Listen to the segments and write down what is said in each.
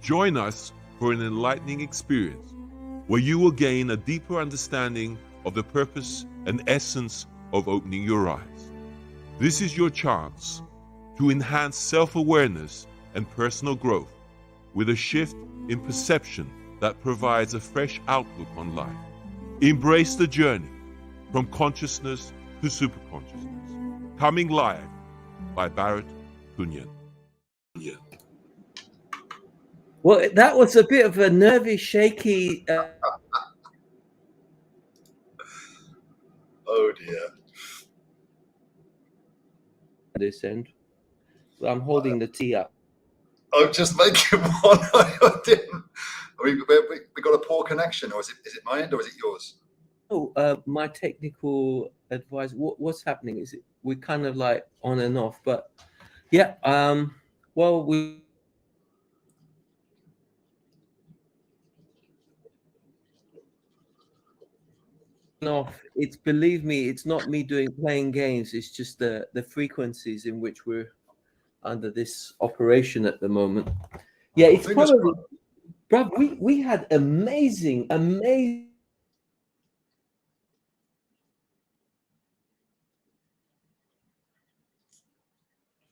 Join us for an enlightening experience where you will gain a deeper understanding of the purpose and essence of opening your eyes. This is your chance to enhance self-awareness and personal growth with a shift in perception that provides a fresh outlook on life. Embrace the journey from consciousness to superconsciousness. Coming live by Barrett Kunyan. Well, that was a bit of a nervy, shaky. Oh dear. This end. So I'm holding the tea up. I'm just making one. I didn't. We got a poor connection, or is it my end, or is it yours? Oh, my technical advice. What's happening? Is it we're kind of like on and off? But yeah. Well, we. Off. It's believe me, it's not me playing games. It's just the frequencies in which we're under this operation at the moment. Yeah, it's probably, bro. We had amazing.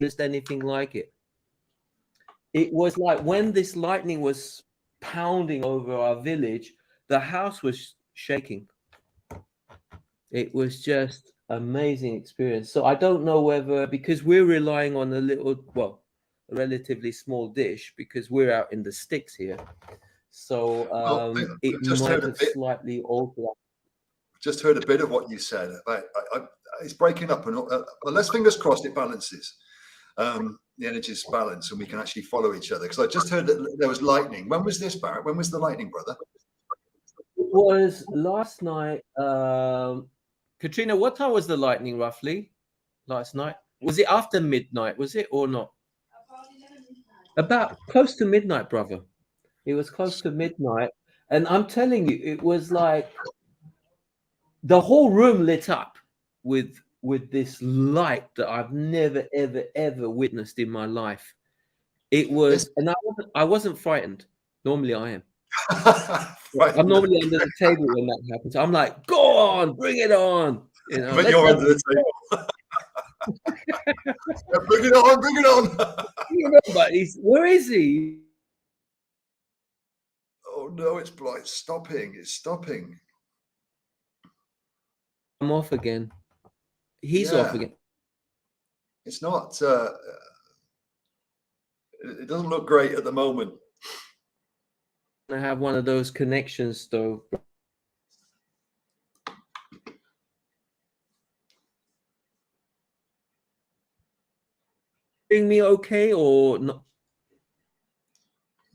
Just anything like it. It was like when this lightning was pounding over our village, the house was shaking. It was just amazing experience. So I don't know whether, because we're relying on a relatively small dish, because we're out in the sticks here. So it might have slightly altered. Just heard a bit of what you said about it's breaking up, and let's fingers crossed it balances. The energies balance, and we can actually follow each other. Because I just heard that there was lightning. When was this, Barrett? When was the lightning, brother? It was last night. Katrina, what time was the lightning roughly last night? Was it after midnight? Was it or not? About close to midnight, brother. It was close to midnight. And I'm telling you, it was like the whole room lit up with this light that I've never, ever witnessed in my life. It was, and I wasn't frightened. Normally I am. I'm normally under the table when that happens. I'm like, go on, bring it on. You know, but you're under the table. Bring it on, bring it on. You know, but where is he? Oh no, it's stopping. It's stopping. I'm off again. He's off again. It's not. It doesn't look great at the moment. I have one of those connections though. Hearing me okay or not?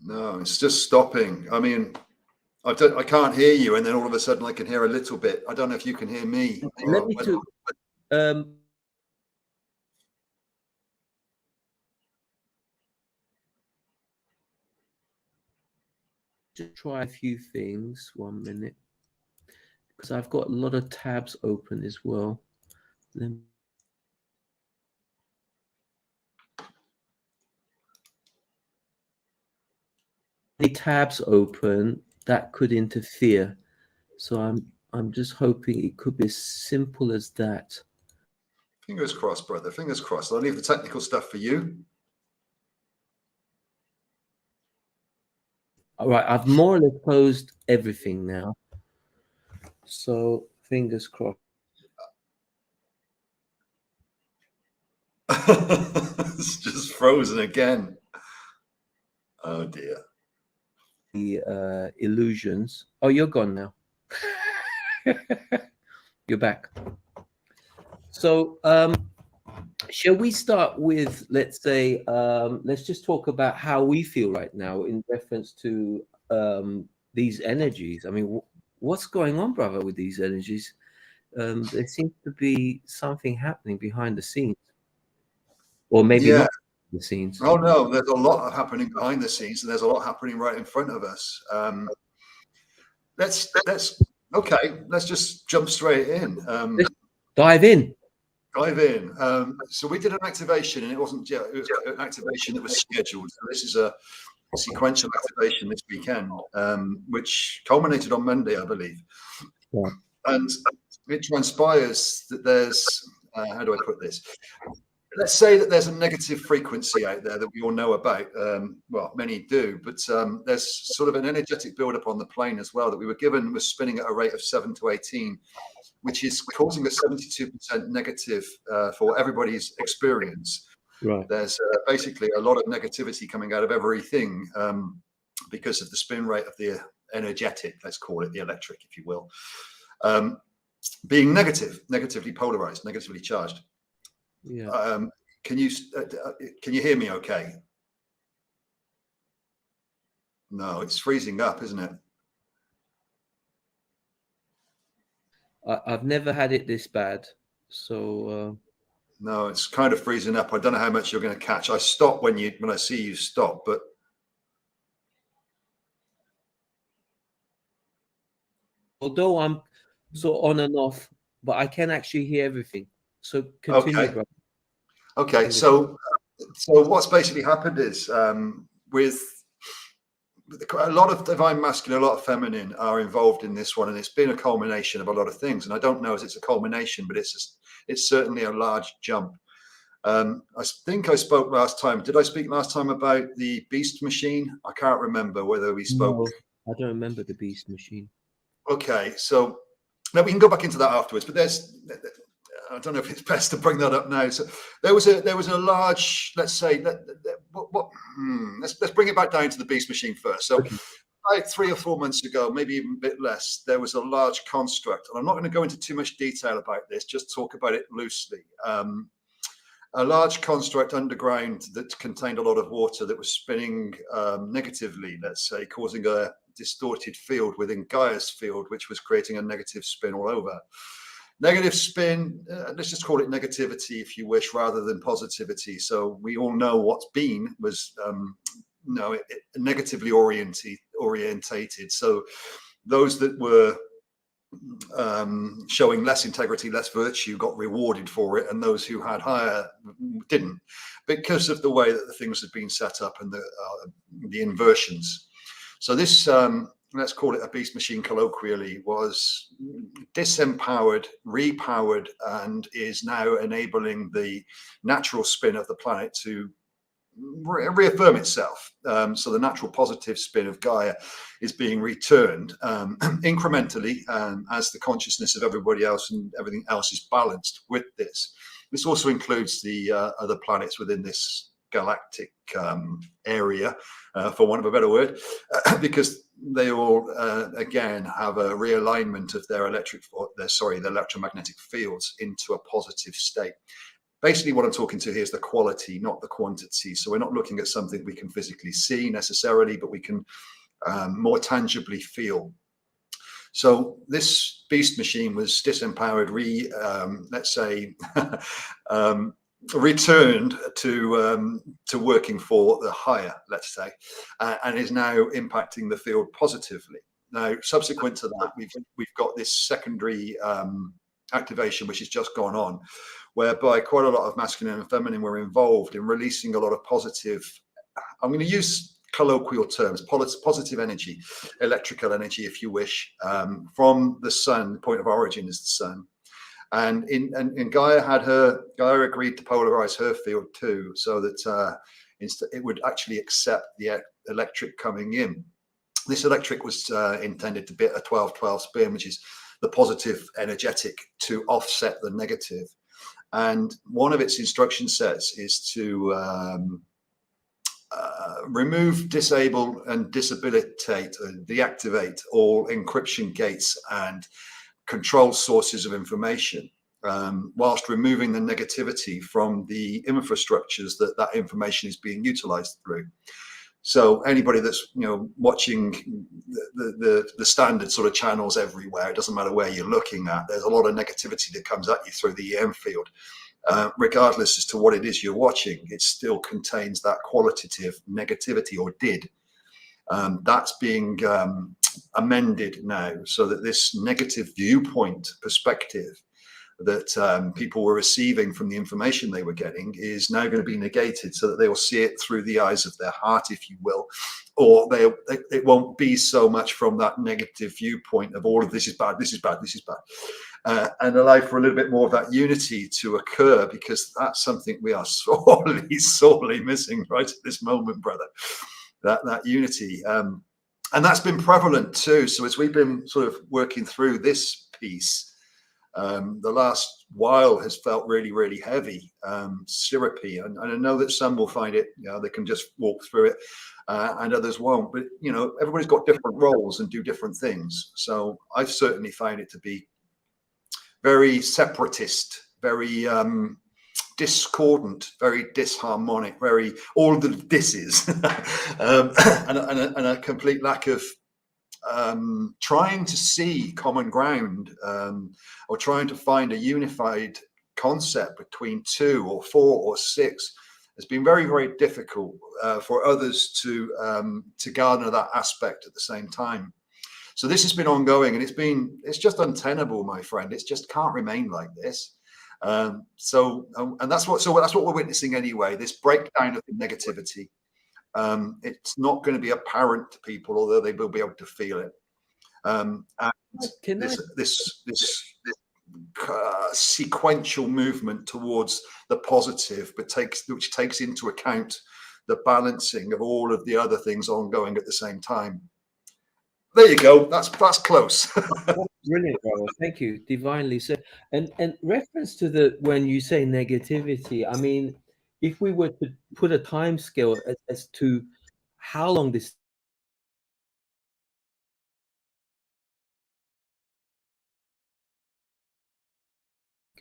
No, it's just stopping. I mean, I can't hear you, and then all of a sudden I can hear a little bit. I don't know if you can hear me. Let me just try a few things. 1 minute, because I've got a lot of tabs open as well. The tabs open that could interfere, so I'm just hoping it could be as simple as that. Fingers crossed, brother. Fingers crossed. I'll leave the technical stuff for you. All right, I've more or less closed everything now, so fingers crossed. It's just frozen again. Oh dear. The illusions. Oh, you're gone now. You're back. So shall we start with, let's say, let's just talk about how we feel right now in reference to these energies. I mean, what's going on, brother, with these energies? There seems to be something happening behind the scenes, or maybe not the scenes. Oh no, there's a lot happening behind the scenes, and there's a lot happening right in front of us. Let's just jump straight in. Let's dive in. So we did an activation, and it wasn't. It was an activation that was scheduled. So this is sequential activation this weekend, which culminated on Monday, I believe. Yeah. And it transpires that there's, how do I put this? Let's say that there's a negative frequency out there that we all know about. Well, many do, but there's sort of an energetic buildup on the plane as well that we were given was spinning at a rate of 7 to 18, which is causing a 72% negative for everybody's experience. Right. There's basically a lot of negativity coming out of everything because of the spin rate of the energetic, let's call it the electric, if you will, being negatively polarized, negatively charged. Yeah. Can you hear me okay? No, it's freezing up, isn't it? I've never had it this bad. So no, it's kind of freezing up. I don't know how much you're going to catch. I stop when I see you stop, but although I'm so on and off, but I can actually hear everything. So continue, okay. brother. Okay, so what's basically happened is with a lot of divine masculine, a lot of feminine are involved in this one, and it's been a culmination of a lot of things. And I don't know if it's a culmination, but it's certainly a large jump. I think I spoke last time. Did I speak last time about the beast machine? I can't remember whether we spoke. No, I don't remember the beast machine. Okay, so now we can go back into that afterwards. But I don't know if it's best to bring that up now. So there was a large, let's say, let's bring it back down to the beast machine first. So about 3 or 4 months ago, maybe even a bit less, there was a large construct, and I'm not going to go into too much detail about this, just talk about it loosely. A large construct underground that contained a lot of water that was spinning negatively, let's say, causing a distorted field within Gaia's field, which was creating a negative spin all over. Negative spin, let's just call it negativity, if you wish, rather than positivity. So we all know what's been was negatively orientated. So those that were showing less integrity, less virtue, got rewarded for it, and those who had higher didn't, because of the way that the things had been set up and the inversions. So this, let's call it a beast machine colloquially, was disempowered, repowered, and is now enabling the natural spin of the planet to reaffirm itself. So the natural positive spin of Gaia is being returned incrementally as the consciousness of everybody else and everything else is balanced with this. This also includes the other planets within this galactic area, for want of a better word, because they all again have a realignment of their electromagnetic fields into a positive state. Basically, what I'm talking to here is the quality, not the quantity. So we're not looking at something we can physically see necessarily, but we can more tangibly feel. So this beast machine was disempowered, let's say, returned to working for the higher, let's say, and is now impacting the field positively. Now, subsequent to that, we've got this secondary activation, which has just gone on, whereby quite a lot of masculine and feminine were involved in releasing a lot of positive, I'm going to use colloquial terms, positive energy, electrical energy, if you wish, from the sun. The point of origin is the sun. And Gaia agreed to polarize her field too, so that it would actually accept the electric coming in. This electric was intended to be a 12-12 spin, which is the positive energetic to offset the negative. And one of its instruction sets is to remove, disable, and disabilitate, deactivate all encryption gates and control sources of information, whilst removing the negativity from the infrastructures that information is being utilized through. So anybody that's watching the standard sort of channels everywhere, it doesn't matter where you're looking at, there's a lot of negativity that comes at you through the EM field. Regardless as to what it is you're watching, it still contains that qualitative negativity, or did. That's being amended now, so that this negative viewpoint perspective that people were receiving from the information they were getting is now going to be negated, so that they will see it through the eyes of their heart, if you will, or it won't be so much from that negative viewpoint of all of this is bad, this is bad, this is bad, and allow for a little bit more of that unity to occur, because that's something we are sorely missing right at this moment, brother. That unity, and that's been prevalent too. So as we've been sort of working through this piece, the last while has felt really, really heavy, syrupy, and I know that some will find it, they can just walk through it, and others won't. But everybody's got different roles and do different things. So I've certainly found it to be very separatist, very discordant, very disharmonic, very all the disses, and a complete lack of trying to see common ground, or trying to find a unified concept between 2 or 4 or 6 has been very, very difficult for others to garner that aspect at the same time. So this has been ongoing, and it's just untenable, my friend. It just can't remain like this. And that's what we're witnessing anyway. This breakdown of the negativity. It's not going to be apparent to people, although they will be able to feel it. And this sequential movement towards the positive, which takes into account the balancing of all of the other things ongoing at the same time. There you go. That's close. Brilliant, brother. Thank you. Divinely so. And reference to when you say negativity, I mean, if we were to put a time scale as to how long this.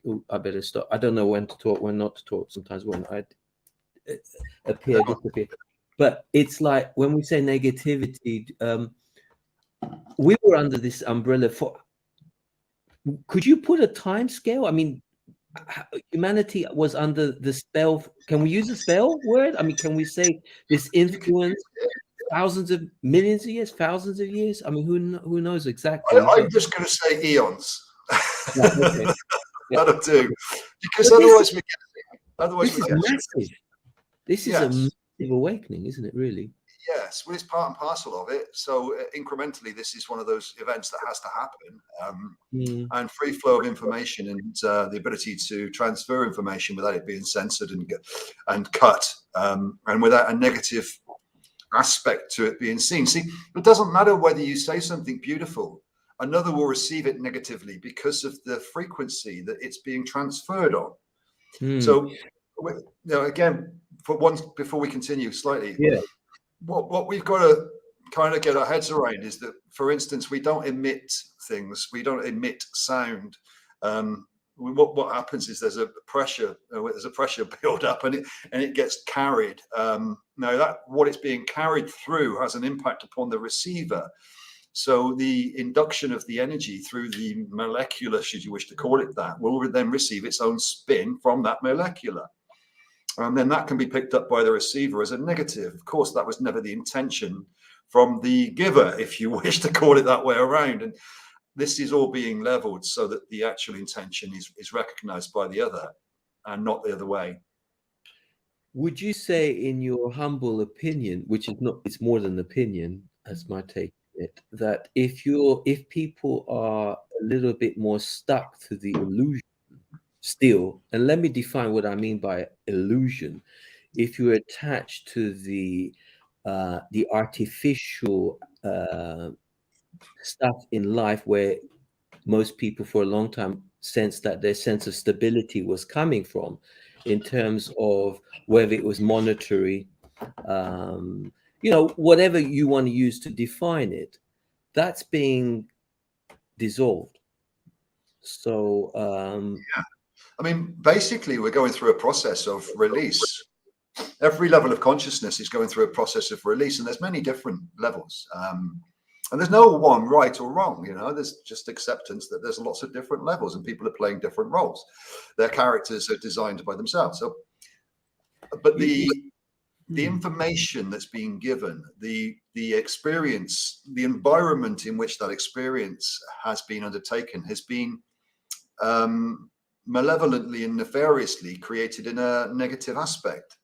Ooh, I better stop. I don't know when to talk, when not to talk. Sometimes when I appear, disappear. But it's like when we say negativity, we were under this umbrella for. Could you put a time scale? I mean, humanity was under the spell. Can we use the spell word? I mean, can we say this influence thousands of millions of years, thousands of years? I mean, who knows exactly? I'm just going to say eons. Yeah, okay. That'll do, because but otherwise we get massive. This is a massive awakening, isn't it? Really? Yes, well, it's part and parcel of it. So incrementally, this is one of those events that has to happen. And free flow of information and the ability to transfer information without it being censored and cut, and without a negative aspect to it being seen. See, it doesn't matter whether you say something beautiful. Another will receive it negatively because of the frequency that it's being transferred on. So, again, for once, before we continue slightly, what we've got to kind of get our heads around is that, for instance, we don't emit things, we don't emit sound. What happens is there's a pressure build up, and it gets carried. Now what it's being carried through has an impact upon the receiver. So the induction of the energy through the molecular, should you wish to call it that, will then receive its own spin from that molecular. And then that can be picked up by the receiver as a negative. Of course, that was never the intention from the giver, if you wish to call it that way around. And this is all being leveled so that the actual intention is recognized by the other and not the other way. Would you say, in your humble opinion, which is not, it's more than opinion, as my take on it, that if people are a little bit more stuck to the illusion still, and let me define what I mean by illusion. If you're attached to the artificial stuff in life, where most people for a long time sensed that their sense of stability was coming from, in terms of whether it was monetary, whatever you want to use to define it, that's being dissolved. So I mean, basically, we're going through a process of release. Every level of consciousness is going through a process of release, and there's many different levels. And there's no one right or wrong, there's just acceptance that there's lots of different levels and people are playing different roles. Their characters are designed by themselves. So, but the information that's being given, the experience, the environment in which that experience has been undertaken has been malevolently and nefariously created in a negative aspect.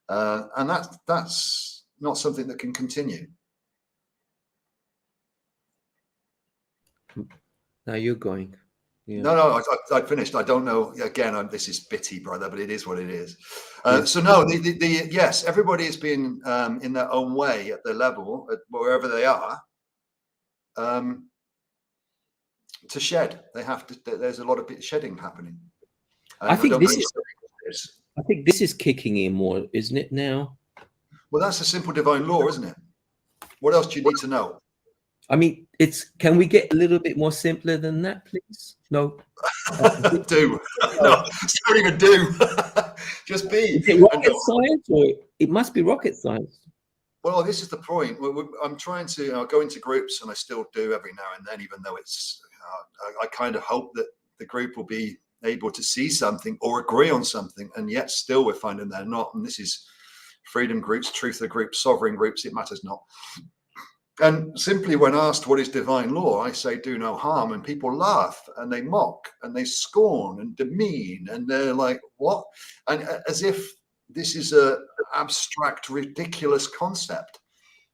And that's not something that can continue. Now you're going. Yeah. No, I finished. I don't know. Again, this is bitty, brother, but it is what it is. Yeah. So no, yes, everybody has been in their own way at their level, at wherever they are, to shed. They have to. There's a lot of shedding happening. I think this is kicking in more, isn't it now? Well, that's a simple divine law, isn't it? What else do you need to know? I mean, can we get a little bit more simpler than that, please? No. Do. No, don't even do. Just be. Is it rocket science, or it must be rocket science? Well, this is the point. I'm trying to go into groups, and I still do every now and then, even though it's, I kind of hope that the group will be able to see something or agree on something, and yet still we're finding they're not. And this is freedom groups, truther groups, sovereign groups, it matters not. And simply when asked what is divine law, I say do no harm, and people laugh and they mock and they scorn and demean, and they're like, what? And as if this is a abstract, ridiculous concept.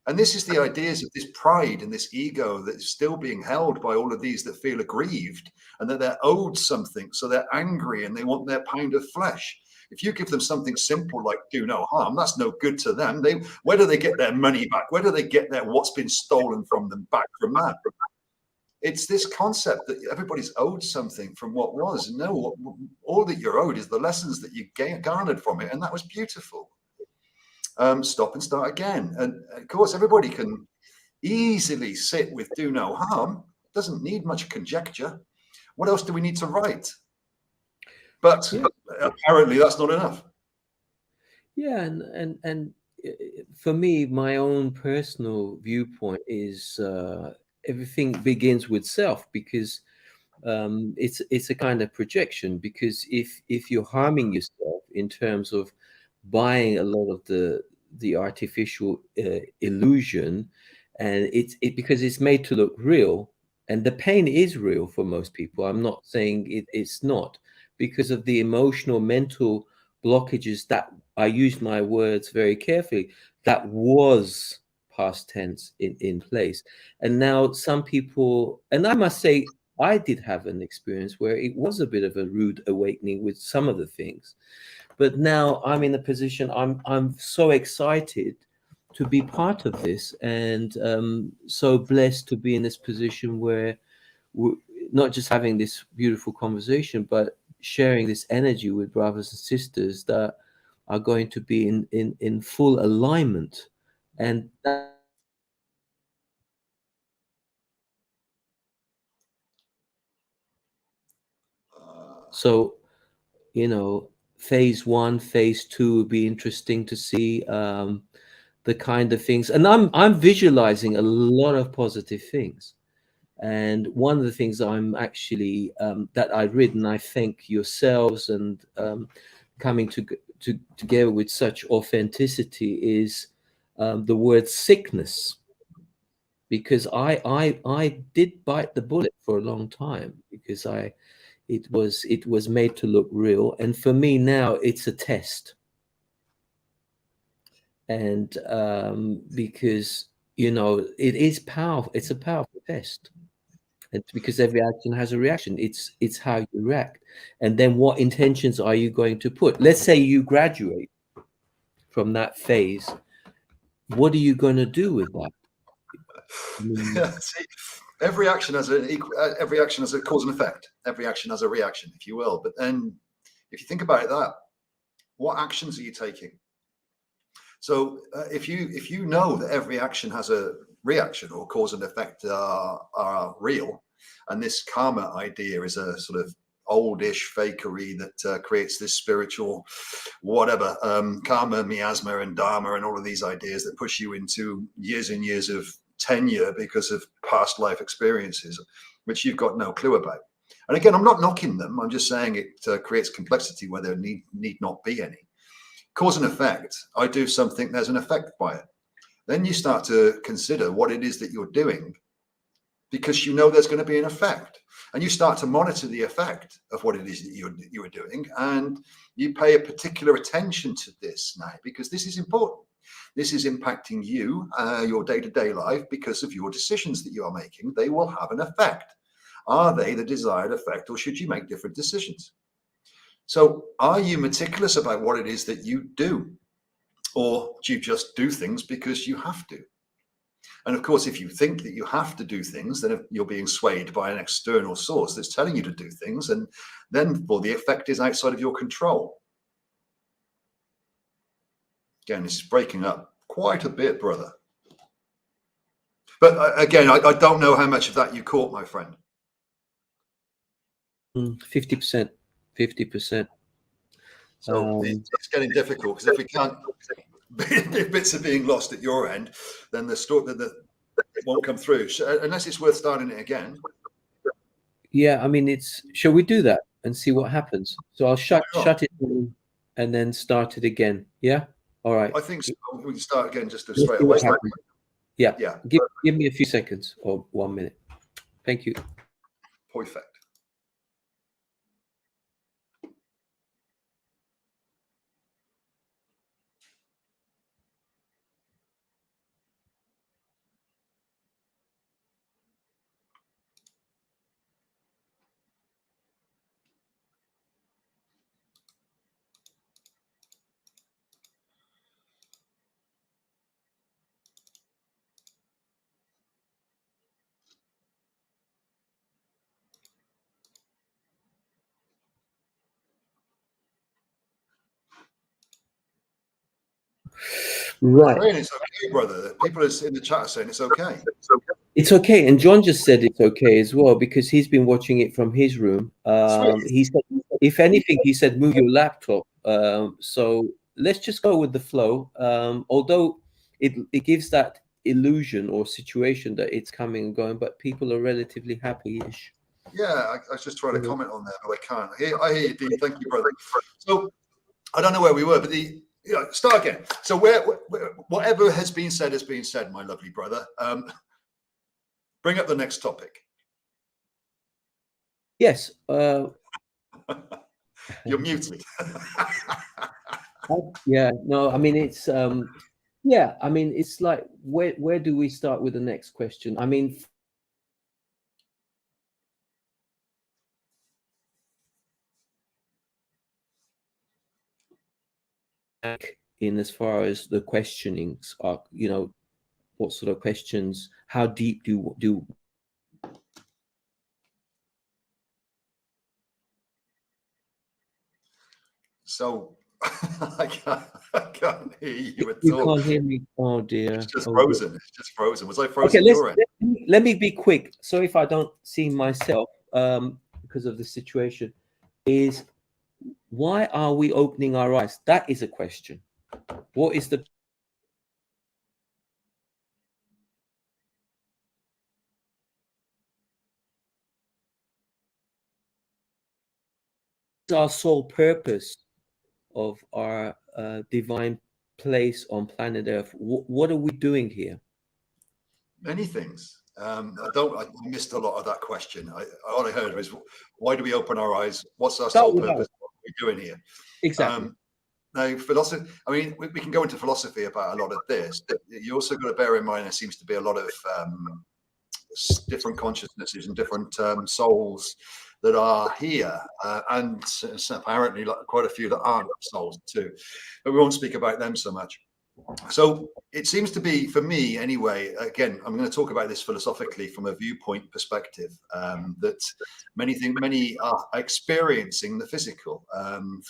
And this is the ideas of this pride and this ego that is still being held by all of these that feel aggrieved and that they're owed something. So they're angry and they want their pound of flesh. If you give them something simple like do no harm, that's no good to them. Where do they get their money back? Where do they get their what's been stolen from them back from that? It's this concept that everybody's owed something from what was. No, all that you're owed is the lessons that you garnered from it. And that was beautiful. Stop and start again. And of course, everybody can easily sit with do no harm. It doesn't need much conjecture. What else do we need to write? But apparently that's not enough. Yeah, and for me, my own personal viewpoint is everything begins with self, because it's a kind of projection. Because if you're harming yourself in terms of buying a lot of the artificial illusion, and because it's made to look real, and the pain is real for most people. I'm not saying it's not, because of the emotional, mental blockages that I use my words very carefully, that was past tense in place. And now some people, and I must say, I did have an experience where it was a bit of a rude awakening with some of the things. But now I'm in a position, I'm so excited to be part of this, and so blessed to be in this position where we're not just having this beautiful conversation, but sharing this energy with brothers and sisters that are going to be in full alignment. And so, phase 1, phase 2 would be interesting to see the kind of things. And I'm visualizing a lot of positive things. And one of the things I'm actually that I've written, I thank yourselves and coming together with such authenticity, is the word sickness, because I did bite the bullet for a long time, because it was made to look real, and for me now it's a test. And because it is powerful, it's a powerful test. And because every action has a reaction, it's how you react. And then what intentions are you going to put? Let's say you graduate from that phase. What are you going to do with that? See, every action has a cause and effect. Every action has a reaction, if you will. But then if you think about that, what actions are you taking? So if you know that every action has a reaction, or cause and effect are real, and this karma idea is a sort of oldish fakery that creates this spiritual whatever, karma, miasma, and dharma, and all of these ideas that push you into years and years of tenure because of past life experiences, which you've got no clue about. And again, I'm not knocking them. I'm just saying it creates complexity where there need not be any. Cause and effect. I do something, there's an effect by it. Then you start to consider what it is that you're doing, because you know there's going to be an effect. And you start to monitor the effect of what it is that you are doing, and you pay a particular attention to this now, because this is important. This is impacting you, your day-to-day life, because of your decisions that you are making. They will have an effect. Are they the desired effect, or should you make different decisions? So are you meticulous about what it is that you do, or do you just do things because you have to? And of course, if you think that you have to do things, then you're being swayed by an external source that's telling you to do things, and then the effect is outside of your control. Again, this is breaking up quite a bit, brother. But again, I don't know how much of that you caught, my friend. 50%. 50%. So it's getting difficult, because if we can't, if bits are being lost at your end, then the story that it won't come through, unless it's worth starting it again. Yeah, I mean, shall we do that and see what happens? So I'll shut it down and then start it again. Yeah. All right. I think so. We can start again just straight away. Yeah. Yeah. Give me a few seconds or 1 minute. Thank you. Perfect. Right. It's okay, brother. People in the chat are saying it's okay. It's okay. And John just said it's okay as well, because he's been watching it from his room. He said, if anything, he said, move your laptop. So let's just go with the flow. Although it gives that illusion or situation that it's coming and going, but people are relatively happy-ish. Yeah, I was just trying to comment on that, but I can't. I hear you, Dean. Thank you, brother. So I don't know where we were, but start again. So whatever has been said, my lovely brother. Bring up the next topic. Yes. You're muted. Yeah. No, I mean, it's yeah. I mean, it's like, where do we start with the next question? I mean, in as far as the questionings are, what sort of questions, how deep do So I can't hear you at all. You can't hear me. Oh dear. It's just frozen. Dear. It's just frozen. Was I frozen? Okay, let me be quick. So if I don't see myself, because of the situation, is why are we opening our eyes? That is a question. What is our sole purpose of our divine place on planet Earth? What are we doing here? Many things. I missed a lot of that question. All I heard was, why do we open our eyes? What's our sole purpose? What are we doing here? Exactly. Now, philosophy, I mean, we can go into philosophy about a lot of this. You also got to bear in mind there seems to be a lot of different consciousnesses and different souls that are here, and apparently quite a few that aren't souls too. But we won't speak about them so much. So it seems to be, for me anyway, again, I'm going to talk about this philosophically from a viewpoint perspective, that many are experiencing the physical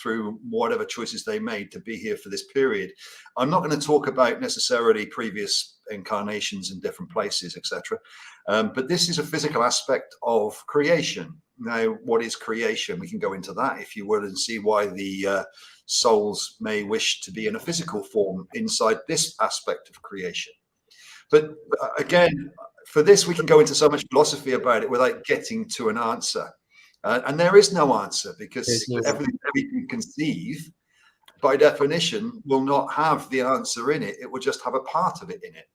through whatever choices they made to be here for this period. I'm not going to talk about necessarily previous incarnations in different places, etc. But this is a physical aspect of creation. Now, what is creation? We can go into that if you would and see why the souls may wish to be in a physical form inside this aspect of creation. But again, for this, we can go into so much philosophy about it without getting to an answer. And there is no answer, because everything that we can conceive, by definition, will not have the answer in it. It will just have a part of it in it.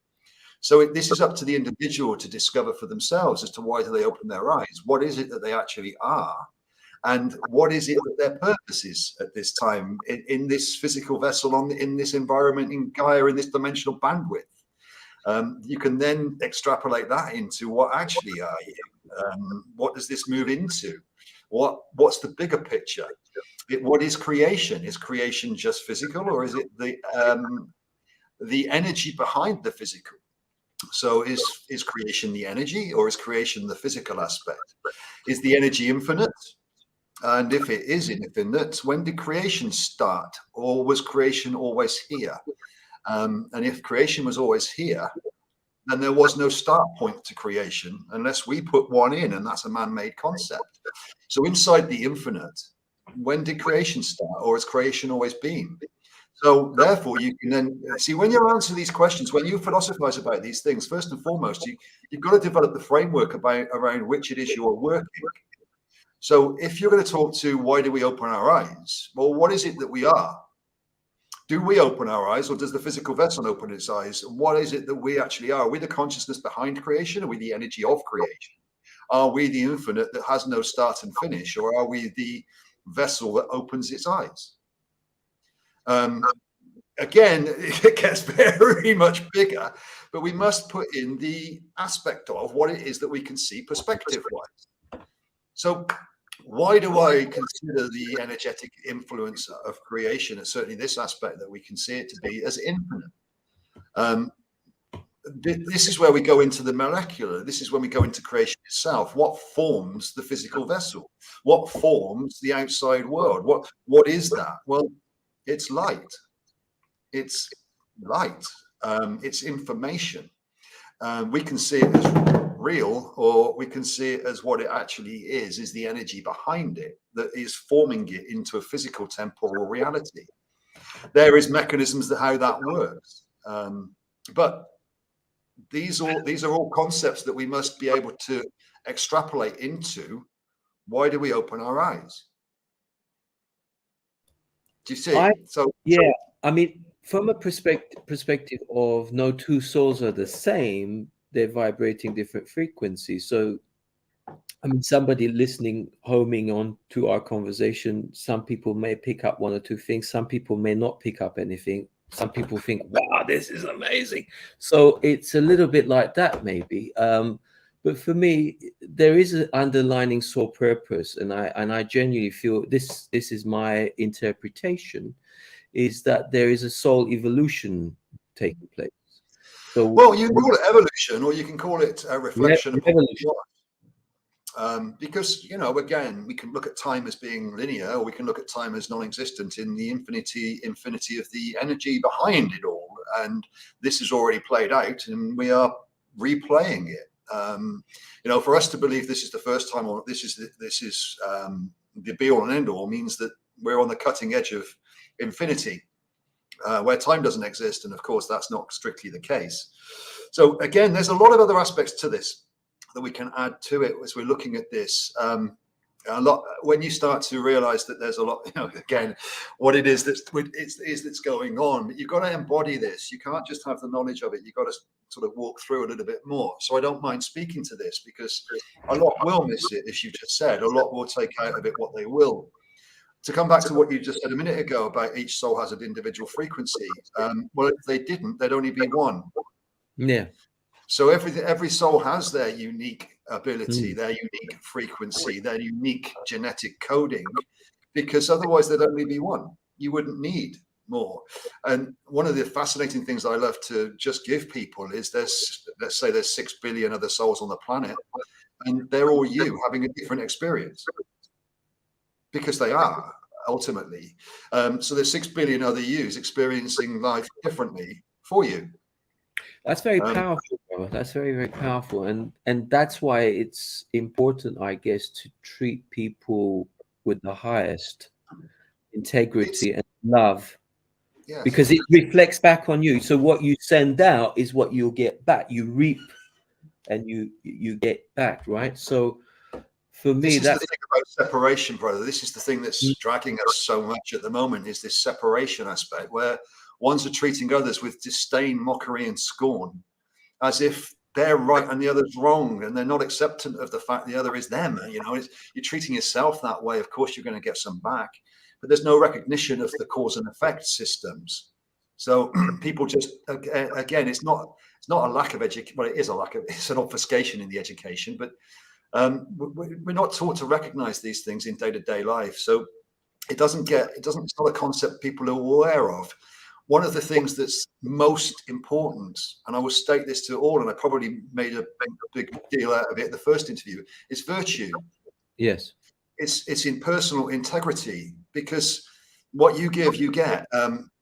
So this is up to the individual to discover for themselves as to why do they open their eyes? What is it that they actually are? And what is it that their purpose is at this time in this physical vessel, in this environment, in Gaia, in this dimensional bandwidth? You can then extrapolate that into what actually are you? What does this move into? What's the bigger picture? What is creation? Is creation just physical, or is it the energy behind the physical? So is creation the energy, or is creation the physical aspect? Is the energy infinite? And if it is infinite, when did creation start? Or was creation always here? And if creation was always here, then there was no start point to creation unless we put one in, and that's a man-made concept. So inside the infinite, when did creation start, or has creation always been? So therefore, you can then see, when you answer these questions, when you philosophize about these things, first and foremost, you've got to develop the framework around which it is you're working. So if you're going to talk to why do we open our eyes? Well, what is it that we are? Do we open our eyes, or does the physical vessel open its eyes? What is it that we actually are? Are we the consciousness behind creation? Are we the energy of creation? Are we the infinite that has no start and finish? Or are we the vessel that opens its eyes? Again, it gets very much bigger, but we must put in the aspect of what it is that we can see perspective-wise. So why do I consider the energetic influence of creation, and certainly this aspect that we can see it to be, as infinite? This is where we go into the molecular. This is when we go into creation itself. What forms the physical vessel? What forms the outside world? What is that? Well, it's light. It's light. It's information. We can see it as real, or we can see it as what it actually is the energy behind it that is forming it into a physical temporal reality. There is mechanisms that how that works, but these are all concepts that we must be able to extrapolate into. Why do we open our eyes? Do you see? I mean, from a perspective of no two souls are the same, they're vibrating different frequencies. So, I mean, somebody listening, homing on to our conversation, some people may pick up one or two things. Some people may not pick up anything. Some people think, wow, this is amazing. So it's a little bit like that, maybe. But for me, there is an underlining soul purpose. And I genuinely feel this is my interpretation, is that there is a soul evolution taking place. So, well, you can call it evolution, or you can call it a reflection of evolution. Because, again, we can look at time as being linear, or we can look at time as non-existent in the infinity of the energy behind it all. And this is already played out, and we are replaying it. For us to believe this is the first time, or this is the be-all and end-all, means that we're on the cutting edge of infinity, where time doesn't exist. And of course, that's not strictly the case. So again, there's a lot of other aspects to this that we can add to it as we're looking at this. A lot, when you start to realize that there's a lot, again, what it is that's going on, but you've got to embody this. You can't just have the knowledge of it. You've got to sort of walk through a little bit more. So I don't mind speaking to this, because a lot will miss it, as you just said. A lot will take out of it what they will. To come back to what you just said a minute ago about each soul has an individual frequency. Well, if they didn't, there'd only be one. Yeah. So every soul has their unique ability, their unique frequency, their unique genetic coding, because otherwise there'd only be one. You wouldn't need more. And one of the fascinating things I love to just give people is let's say there's 6 billion other souls on the planet, and they're all you having a different experience. Because they are, ultimately. So there's 6 billion other yous experiencing life differently for you. That's very powerful, brother. That's very, very powerful. And that's why it's important, I guess, to treat people with the highest integrity and love. Yes. Because it reflects back on you. So what you send out is what you'll get back. You reap and you get back, right? So for me, that's the thing about separation, brother. This is the thing that's dragging us so much at the moment, is this separation aspect, where ones are treating others with disdain, mockery, and scorn. as if they're right and the other's wrong, and they're not acceptant of the fact the other is them. You know, you're treating yourself that way. Of course, you're going to get some back, but there's no recognition of the cause and effect systems. So people just, again, it's not a lack of education. Well, it is a lack of, it's an obfuscation in the education, but we're not taught to recognize these things in day-to-day life. So it's not a concept people are aware of. One of the things that's most important, and I will state this to all, and I probably made a big deal out of it at the first interview, is virtue. Yes. It's in personal integrity, because what you give, you get.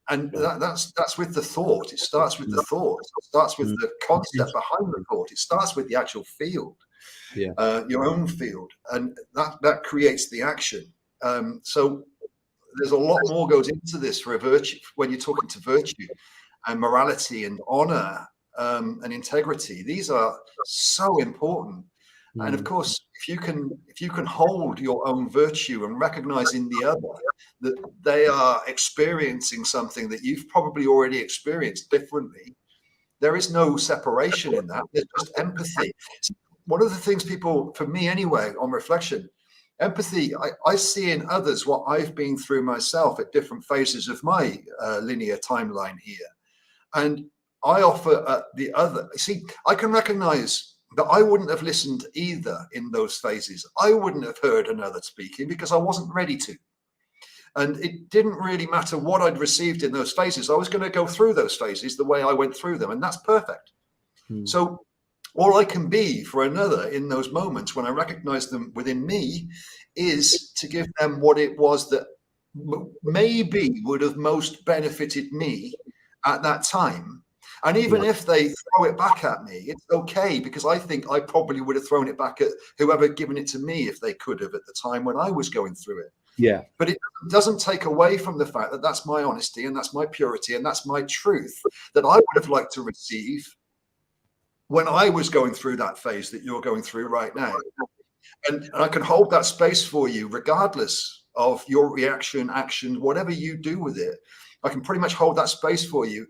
And that's with the thought. It starts with the thought. It starts with the concept behind the thought. It starts with the actual field, your own field, and that creates the action. So there's a lot more goes into this for a virtue when you're talking to virtue and morality and honor and integrity. These are so important. And of course, if you can hold your own virtue and recognize in the other that they are experiencing something that you've probably already experienced differently, there is no separation in that. There's just empathy. One of the things people, for me anyway, on reflection, empathy, I see in others what I've been through myself at different phases of my linear timeline here. And I offer the other. See, I can recognize that I wouldn't have listened either in those phases. I wouldn't have heard another speaking because I wasn't ready to. And it didn't really matter what I'd received in those phases. I was going to go through those phases the way I went through them, and that's perfect. So all I can be for another in those moments when I recognize them within me is to give them what it was that maybe would have most benefited me at that time. And even if they throw it back at me, it's okay, because I think I probably would have thrown it back at whoever given it to me if they could have at the time when I was going through it. Yeah. But it doesn't take away from the fact that that's my honesty and that's my purity and that's my truth that I would have liked to receive when I was going through that phase that you're going through right now. And I can hold that space for you regardless of your reaction, action, whatever you do with it. I can pretty much hold that space for you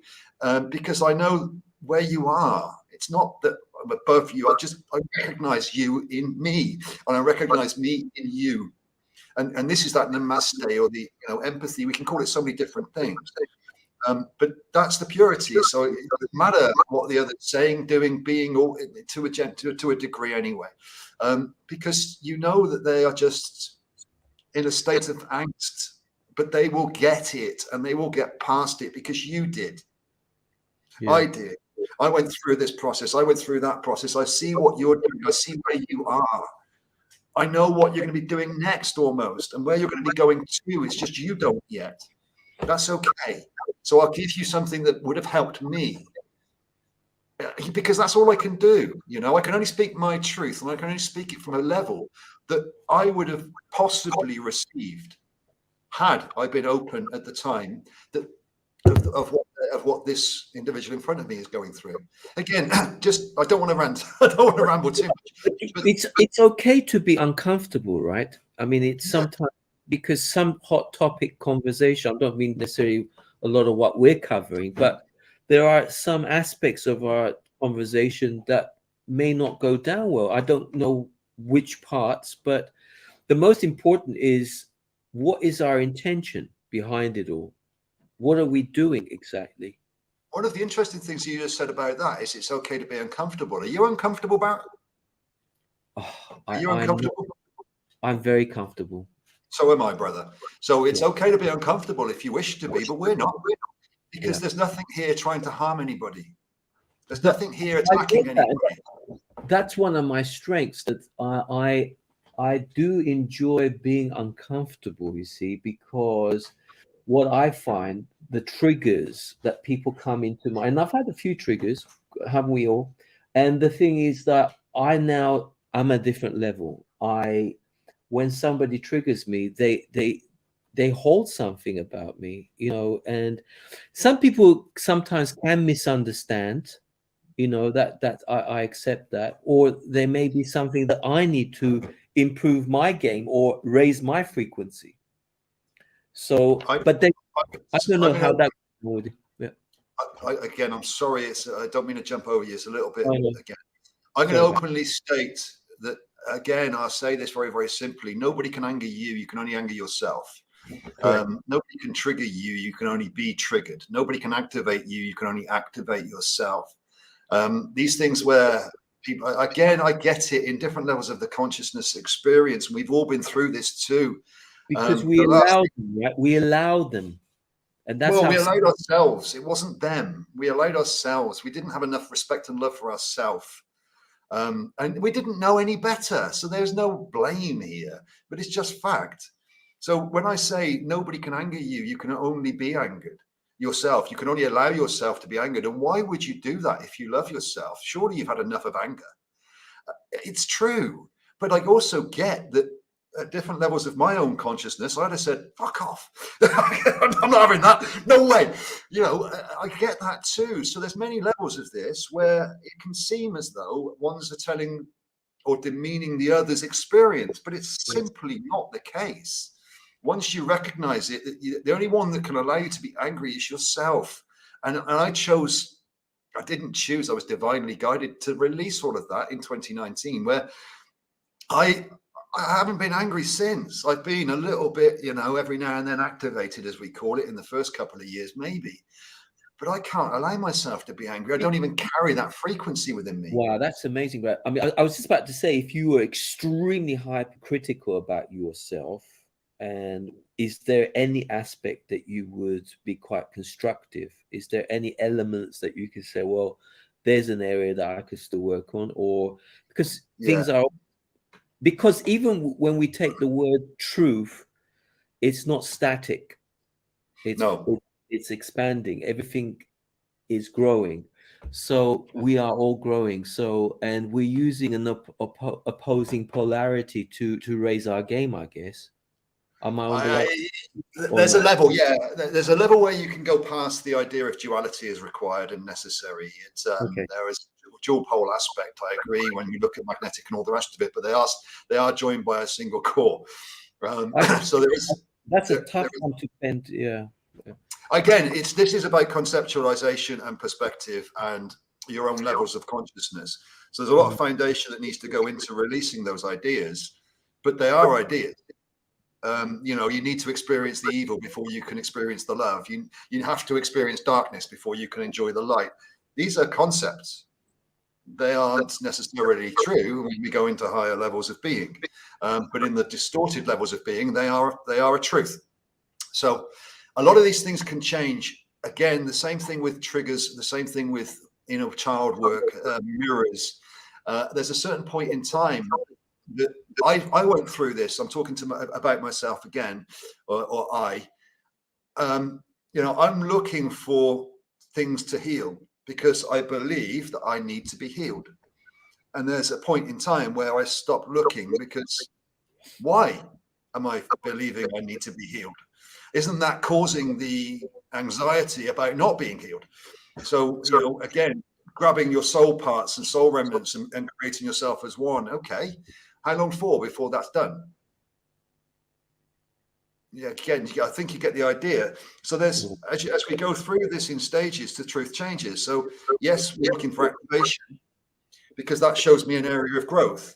because I know where you are. It's not that I'm above you. I recognize you in me, and I recognize me in you. And this is that namaste, or the empathy. We can call it so many different things. But that's the purity. So it doesn't matter what the other's saying, doing, being, or to a degree anyway, because you know that they are just in a state of angst, but they will get it and they will get past it because you did. Yeah. I did. I went through this process. I went through that process. I see what you're doing. I see where you are. I know what you're going to be doing next almost, and where you're going to be going to. It's just you don't yet. That's okay. So I'll give you something that would have helped me, because that's all I can do. I can only speak my truth, and I can only speak it from a level that I would have possibly received had I been open at the time of what this individual in front of me is going through. Again, I don't want to rant. I don't want to ramble too much. But it's okay to be uncomfortable, right? I mean, it's sometimes because some hot topic conversation, I don't mean necessarily a lot of what we're covering, but there are some aspects of our conversation that may not go down well. I don't know which parts, but the most important is, what is our intention behind it all? What are we doing exactly? One of the interesting things you just said about that is it's okay to be uncomfortable. Are you uncomfortable, Barrett? Are you uncomfortable? I'm very comfortable. So am I, brother. So it's okay to be uncomfortable if you wish to be, but we're not. Because there's nothing here trying to harm anybody. There's nothing here attacking anybody. That's one of my strengths, that I do enjoy being uncomfortable, you see, because what I find, the triggers that people come into my, and I've had a few triggers, haven't we all? And the thing is that I'm a different level. When somebody triggers me, they hold something about me, and some people sometimes can misunderstand, that I accept that, or there may be something that I need to improve my game or raise my frequency. So, I don't know how that would. Yeah. again, I'm sorry. I don't mean to jump over you. It's a little bit again. I'm going to Sorry. openly state that again. I'll say this very, very simply. Nobody can anger you. You can only anger yourself. Nobody can trigger you. You can only be triggered. Nobody can activate you. You can only activate yourself. These things where people, again, I get it in different levels of the consciousness experience. We've all been through this too. Because we allow them, right? We allow them. And that's we allowed ourselves. It wasn't them. We allowed ourselves. We didn't have enough respect and love for ourselves. And we didn't know any better. So there's no blame here, but it's just fact. So when I say nobody can anger you, you can only be angered yourself. You can only allow yourself to be angered. And why would you do that if you love yourself? Surely you've had enough of anger. It's true. But I also get that at different levels of my own consciousness, I'd have said, fuck off. I'm not having that. No way. I get that too. So there's many levels of this where it can seem as though ones are telling or demeaning the other's experience, but it's simply not the case. Once you recognize it, the only one that can allow you to be angry is yourself. And I didn't choose, I was divinely guided to release all of that in 2019, where I haven't been angry since. I've been a little bit, every now and then activated, as we call it, in the first couple of years, maybe. But I can't allow myself to be angry. I don't even carry that frequency within me. Wow, that's amazing. Right? I mean, I was just about to say, if you were extremely hypercritical about yourself, and is there any aspect that you would be quite constructive? Is there any elements that you could say, well, there's an area that I could still work on? Or because things are, because even when we take the word truth, it's not static. It's expanding. Everything is growing. So we are all growing. So, and we're using an opposing polarity to raise our game, I guess. Am I on the right? There's a level, there's a level where you can go past the idea of duality is required and necessary. It's there is a dual pole aspect. I agree when you look at magnetic and all the rest of it, but they are joined by a single core. So there is. That's a tough one to bend. Yeah. Again, this is about conceptualization and perspective and your own levels of consciousness. So there's a lot of foundation that needs to go into releasing those ideas, but they are ideas. You need to experience the evil before you can experience the love. You have to experience darkness before you can enjoy the light. These are concepts. They aren't necessarily true when we go into higher levels of being, but in the distorted levels of being, they are a truth. So a lot of these things can change. Again, the same thing with triggers, the same thing with child work, mirrors. There's a certain point in time that I went through this. I'm talking about myself again, or I'm looking for things to heal because I believe that I need to be healed. And there's a point in time where I stop looking because why am I believing I need to be healed? Isn't that causing the anxiety about not being healed? So, again, grabbing your soul parts and soul remnants and creating yourself as one. Okay. How long for before that's done? Yeah, again, I think you get the idea. So there's, as we go through this in stages, the truth changes. So yes, we're looking for activation because that shows me an area of growth.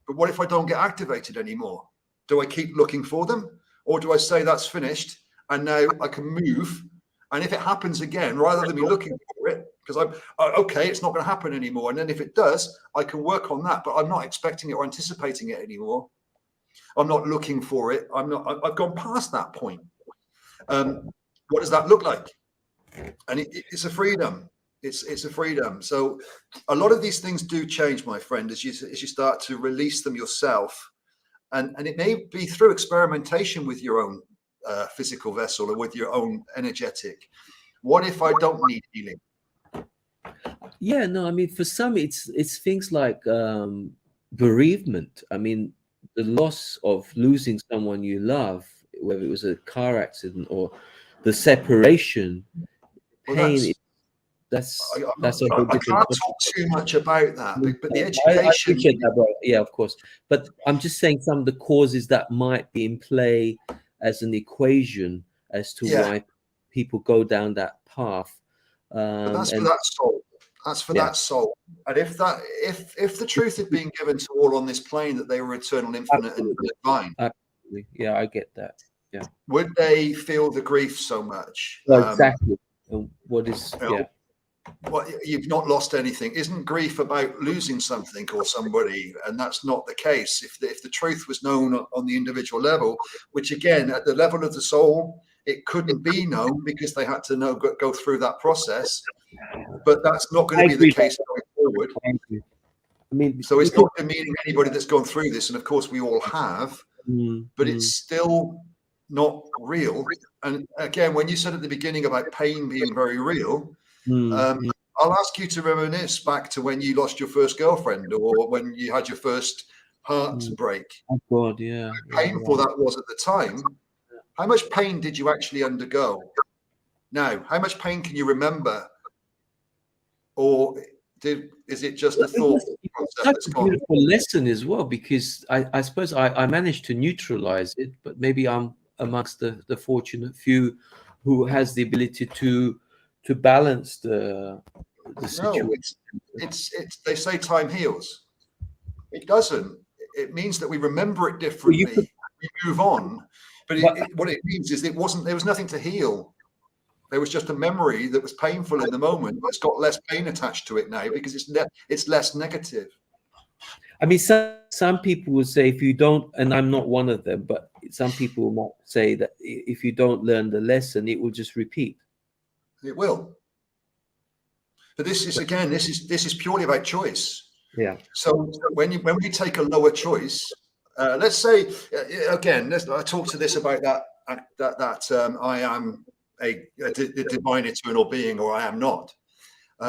But what if I don't get activated anymore? Do I keep looking for them? Or do I say that's finished and now I can move? And if it happens again, rather than me looking for it, because it's not going to happen anymore. And then if it does, I can work on that, but I'm not expecting it or anticipating it anymore. I'm not looking for it. I've gone past that point. What does that look like? And it's a freedom. It's a freedom. So a lot of these things do change, my friend, as you start to release them yourself. And it may be through experimentation with your own physical vessel or with your own energetic. What if I don't need healing? Yeah, no, I mean, for some, it's things like bereavement. I mean, the loss of losing someone you love, whether it was a car accident or the separation, pain. That's a whole different. I can't talk too much about that, but the education. I appreciate that, bro. Yeah, of course. But I'm just saying some of the causes that might be in play as an equation as to why people go down that path. But that's for And that soul. That's for that soul. And if the truth had been given to all on this plane that they were eternal, infinite, and divine, absolutely, yeah, I get that. Yeah, would they feel the grief so much? well, exactly. What is You know, well, you've not lost anything. Isn't grief about losing something or somebody? And that's not the case. If the truth was known on the individual level, which again, at the level of the soul, it couldn't be known because they had to go through that process. But that's not going to be the case going forward. I mean, So it's not demeaning anybody that's gone through this. And of course, we all have, but it's still not real. And again, when you said at the beginning about pain being very real, I'll ask you to reminisce back to when you lost your first girlfriend or when you had your first heartbreak. Oh God, yeah. How painful that was at the time. How much pain did you actually undergo? Now, how much pain can you remember? Or is it just a thought? That's a beautiful lesson as well, because I suppose I managed to neutralize it, but maybe I'm amongst the fortunate few who has the ability to balance the situation. No, they say time heals. It doesn't. It means that we remember it differently. We move on. But what it means is there was nothing to heal. There was just a memory that was painful in the moment. It's got less pain attached to it now because it's less negative. I mean, some people will say if you don't, and I'm not one of them, but some people might say that if you don't learn the lesson, it will just repeat. It will. But this is purely about choice. Yeah. So when we take a lower choice, let's say again, I talked to this about that I am a divine eternal being, or I am not.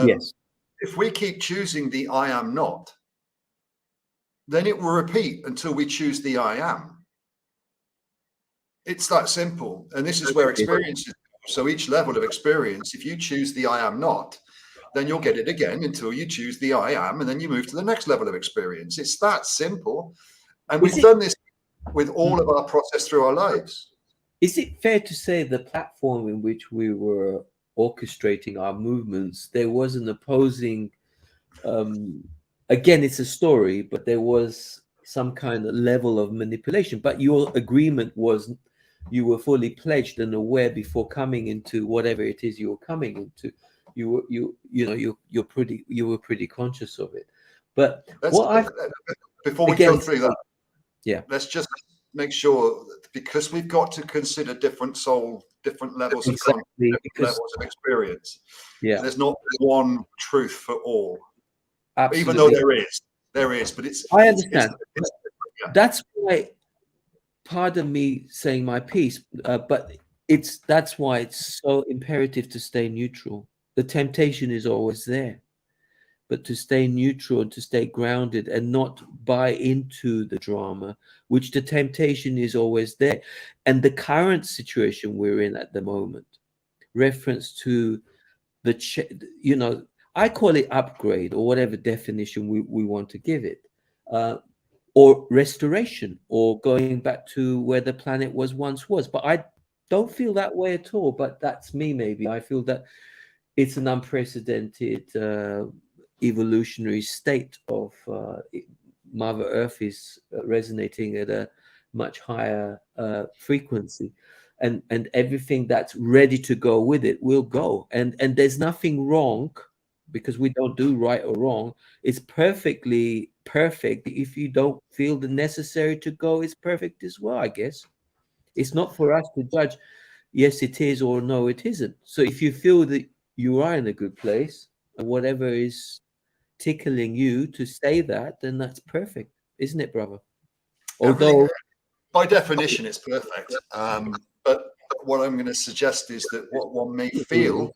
Yes. If we keep choosing the I am not, then it will repeat until we choose the I am. It's that simple. And this is where experience is. So each level of experience, if you choose the I am not, then you'll get it again until you choose the I am, and then you move to the next level of experience. It's that simple. And we've done this with all of our process through our lives. Is it fair to say the platform in which we were orchestrating our movements, there was an opposing, again, it's a story, but there was some kind of level of manipulation, but your agreement was you were fully pledged and aware before coming into whatever it is you were coming into. You were pretty conscious of it. But before we go through that, yeah, let's just make sure that because we've got to consider different levels of levels of experience. Yeah, there's not one truth for all. Absolutely. Even though there is, but it's. I understand. That's why. Pardon me saying my piece, but that's why it's so imperative to stay neutral. The temptation is always there, but to stay neutral and to stay grounded and not buy into the drama, which the temptation is always there. And the current situation we're in at the moment, reference to I call it upgrade or whatever definition we want to give it, or restoration, or going back to where the planet once was. But I don't feel that way at all. But that's me, maybe. I feel that it's an unprecedented evolutionary state of Mother Earth is resonating at a much higher frequency, and everything that's ready to go with it will go. And there's nothing wrong, because we don't do right or wrong. It's perfectly perfect. If you don't feel the necessary to go, it's perfect as well, I guess. It's not for us to judge, yes, it is, or no, it isn't. So if you feel that you are in a good place and whatever is tickling you to say that, then that's perfect, isn't it, brother? Although by definition it's perfect, but what I'm going to suggest is that what one may feel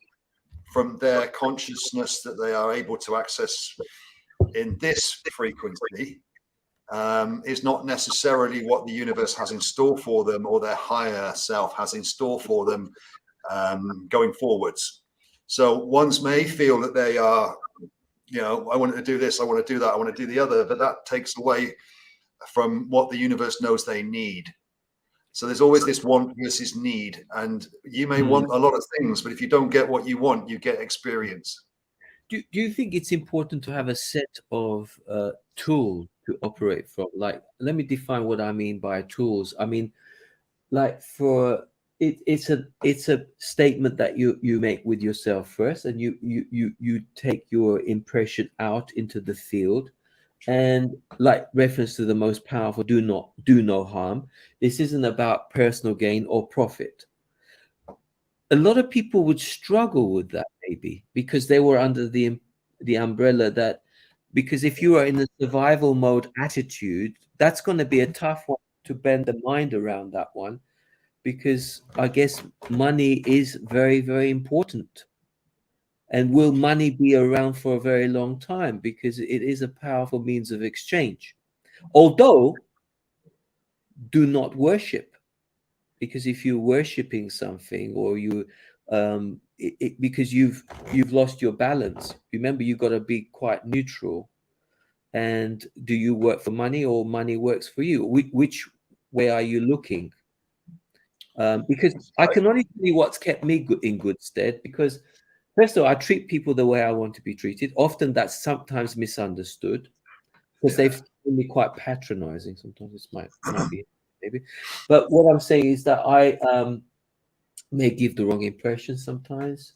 from their consciousness that they are able to access in this frequency is not necessarily what the universe has in store for them, or their higher self has in store for them going forwards. So ones may feel that they are, I want to do this, I want to do that, I want to do the other, but that takes away from what the universe knows they need. So there's always this want versus need, and you may want a lot of things, but if you don't get what you want, you get experience. Do you think it's important to have a set of tools to operate from? Like, let me define what I mean by tools. I mean, like for it's a statement that you make with yourself first, and you take your impression out into the field, and like reference to the most powerful, do no harm. This isn't about personal gain or profit. A lot of people would struggle with that, maybe because they were under the umbrella that, because if you are in the survival mode attitude, that's going to be a tough one to bend the mind around, that one, because I guess money is very, very important. And will money be around for a very long time? Because it is a powerful means of exchange. Although, do not worship, because if you're worshiping something, or you because you've lost your balance, remember, you've got to be quite neutral. And do you work for money, or money works for you? Which way are you looking? Because I can only tell you what's kept me in good stead, because first of all, I treat people the way I want to be treated. Often that's sometimes misunderstood, because they've found me quite patronizing. Sometimes this might be maybe, but what I'm saying is that I may give the wrong impression sometimes.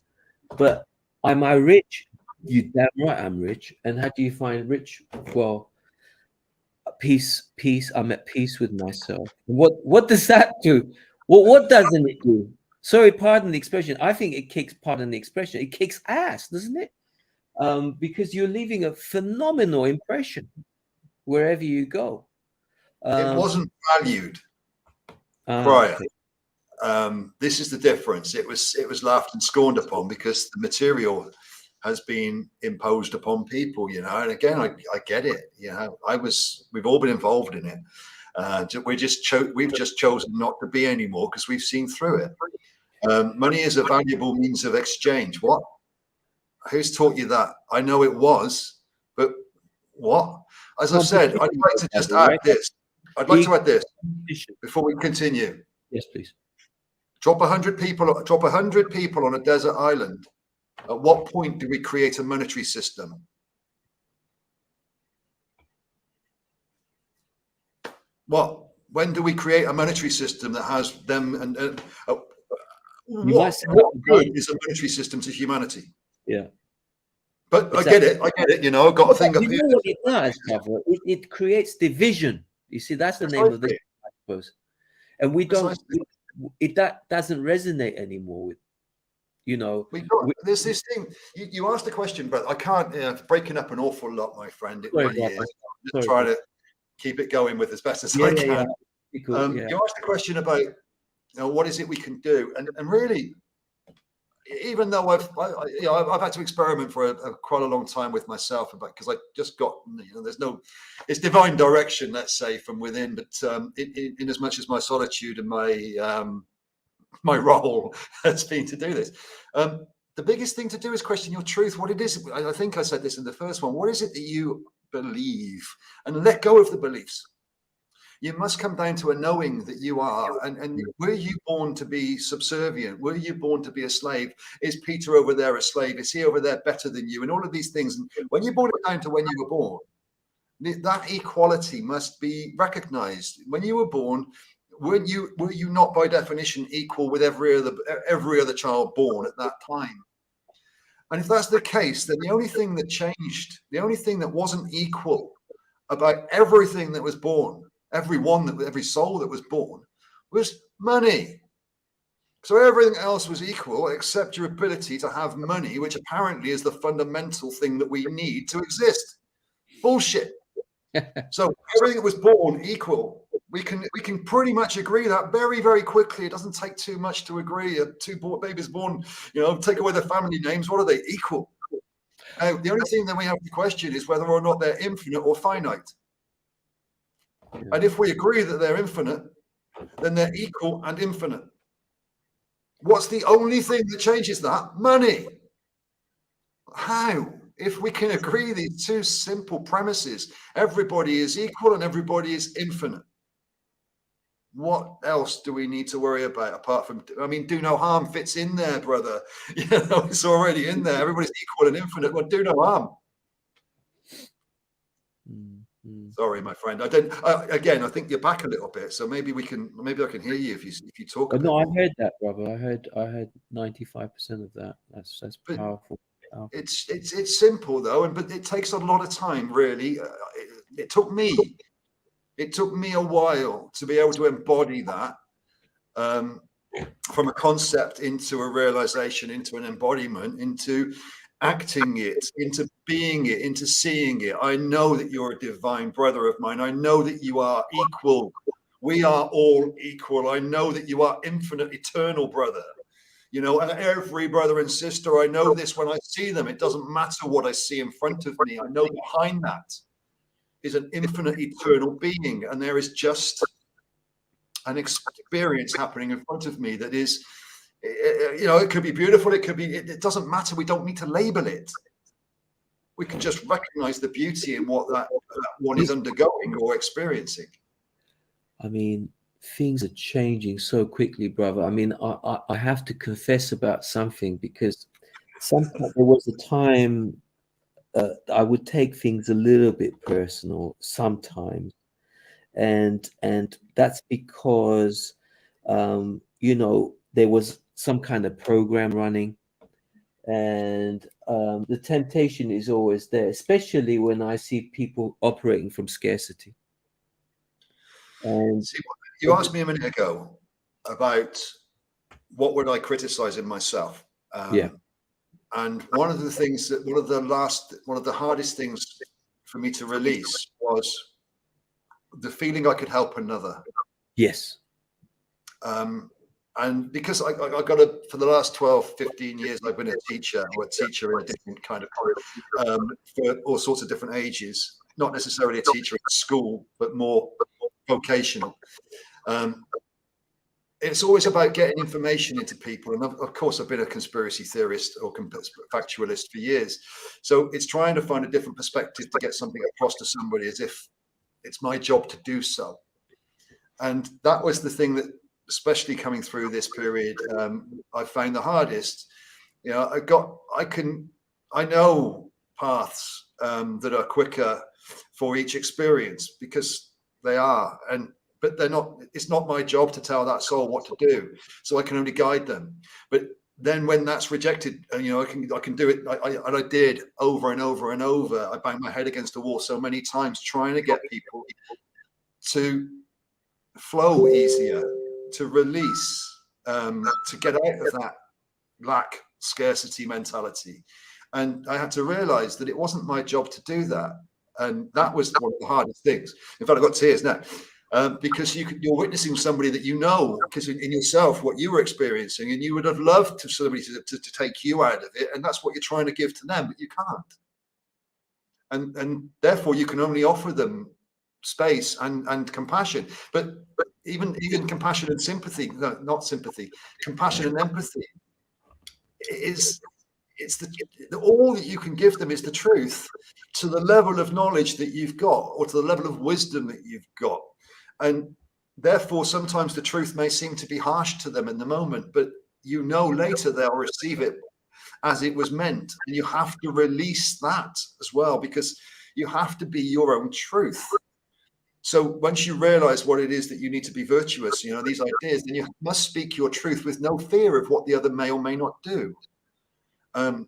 But am I rich? You damn right I'm rich. And how do you find rich? Well, peace. I'm at peace with myself. What does that do? Well, what doesn't it do? Sorry, pardon the expression. I think it kicks, pardon the expression, it kicks ass, doesn't it? Because you're leaving a phenomenal impression wherever you go. It wasn't valued prior. Okay. This is the difference. It was laughed and scorned upon because the material has been imposed upon people, you know. And again, I get it. You know, we've all been involved in it. We've just chosen not to be anymore because we've seen through it. Money is a valuable means of exchange. What? Who's taught you that? I know it was, but what? As I've said, I'd like to just add this. I'd like to add this before we continue. Yes, please. Drop 100 people on a desert island. At what point do we create a monetary system? What? When do we create a monetary system that has them? And what good is a monetary system to humanity? Yeah. But exactly. I get it. You know, I've got a thing up here. What it does, brother, it creates division. You see, that's the name of the game, I suppose. And we don't. That doesn't resonate anymore with, you know. There's this thing. You asked the question, but I can't. It's breaking up an awful lot, my friend. It really is. I'm just trying to keep it going with as best as I can. You asked the question about, you know, what is it we can do, and really, even though I've had to experiment for quite a long time with myself, because I just got, you know, it's divine direction, let's say, from within. But in as much as my solitude and my role has been to do this, the biggest thing to do is question your truth. What it is, I think I said this in the first one. What is it that you believe, and let go of the beliefs. You must come down to a knowing that you are, and were you born to be subservient? Were you born to be a slave? Is Peter over there a slave? Is he over there better than you? And all of these things. And when you boil it down to when you were born, that equality must be recognized. When you were born, were you not by definition equal with every other child born at that time? And if that's the case, then the only thing that changed, the only thing that wasn't equal about everything that was born, every soul that was born, was money. So everything else was equal except your ability to have money, which apparently is the fundamental thing that we need to exist. Bullshit. So everything that was born equal. We can pretty much agree that very, very quickly. It doesn't take too much to agree. Two babies born, you know, take away their family names. What are they? Equal. The only thing that we have to question is whether or not they're infinite or finite. And if we agree that they're infinite, then they're equal and infinite. What's the only thing that changes that? Money. How? If we can agree these two simple premises, everybody is equal and everybody is infinite. What else do we need to worry about apart from, I mean, do no harm fits in there, brother. You know, it's already in there. Everybody's equal and infinite. Well, do no harm. Sorry, my friend. I don't. Again, I think you're back a little bit, so maybe I can hear you if you talk. No, I heard that, brother. I heard 95% of that. That's powerful. It's simple though, but it takes a lot of time. Really, it took me a while to be able to embody that from a concept into a realization, into an embodiment, into acting it, into being it, into seeing it. I know that you're a divine brother of mine. I know that you are equal. We are all equal. I know that you are infinite, eternal, brother. You know, and every brother and sister, I know this when I see them. It doesn't matter what I see in front of me. I know behind that is an infinite, eternal being. And there is just an experience happening in front of me that is, you know, it could be beautiful. It could be, it doesn't matter. We don't need to label it. We can just recognize the beauty in what that one is undergoing or experiencing. I mean, things are changing so quickly, brother. I mean, I have to confess about something, because sometimes there was a time I would take things a little bit personal sometimes. And that's because, you know, there was some kind of program running, and the temptation is always there, especially when I see people operating from scarcity. And see, you asked me a minute ago about what would I criticize in myself. Yeah. And one of the hardest things for me to release was the feeling I could help another. Yes. And because I got for the last 12, 15 years, I've been a teacher in a different kind of, for all sorts of different ages, not necessarily a teacher at school, but more vocational. It's always about getting information into people. And of course, I've been a conspiracy theorist or factualist for years. So it's trying to find a different perspective to get something across to somebody as if it's my job to do so. And that was the thing that, especially coming through this period, I found the hardest. You know, I know paths that are quicker for each experience, because they are, but they're not. It's not my job to tell that soul what to do, so I can only guide them. But then when that's rejected, you know, I can do it. I did over and over and over. I banged my head against the wall so many times trying to get people to flow easier, to release, to get out of that lack, scarcity mentality. And I had to realize that it wasn't my job to do that. And that was one of the hardest things. In fact, I've got tears now, because you're witnessing somebody that you know, because in yourself, what you were experiencing, and you would have loved to somebody to take you out of it. And that's what you're trying to give to them, but you can't. And therefore you can only offer them space and compassion, but even compassion and sympathy, no, not sympathy, compassion and empathy it's all that you can give them is the truth to the level of knowledge that you've got, or to the level of wisdom that you've got. And therefore sometimes the truth may seem to be harsh to them in the moment, but you know later they'll receive it as it was meant. And you have to release that as well, because you have to be your own truth. So once you realize what it is that you need to be virtuous, you know, these ideas, then you must speak your truth with no fear of what the other may or may not do. And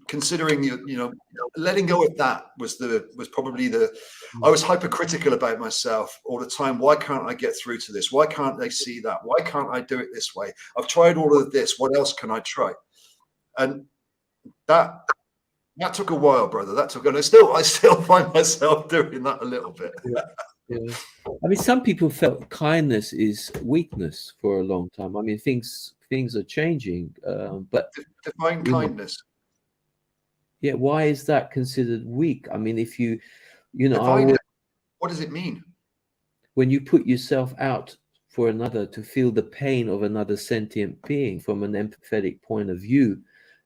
considering, you know, letting go of that was probably I was hypercritical about myself all the time. Why can't I get through to this? Why can't they see that? Why can't I do it this way? I've tried all of this. What else can I try? And that took a while, brother. And I still find myself doing that a little bit. Yeah. I mean, some people felt kindness is weakness for a long time. I mean, things are changing, but define kindness. Yeah, why is that considered weak? I mean, if you know, what does it mean? When you put yourself out for another, to feel the pain of another sentient being from an empathetic point of view,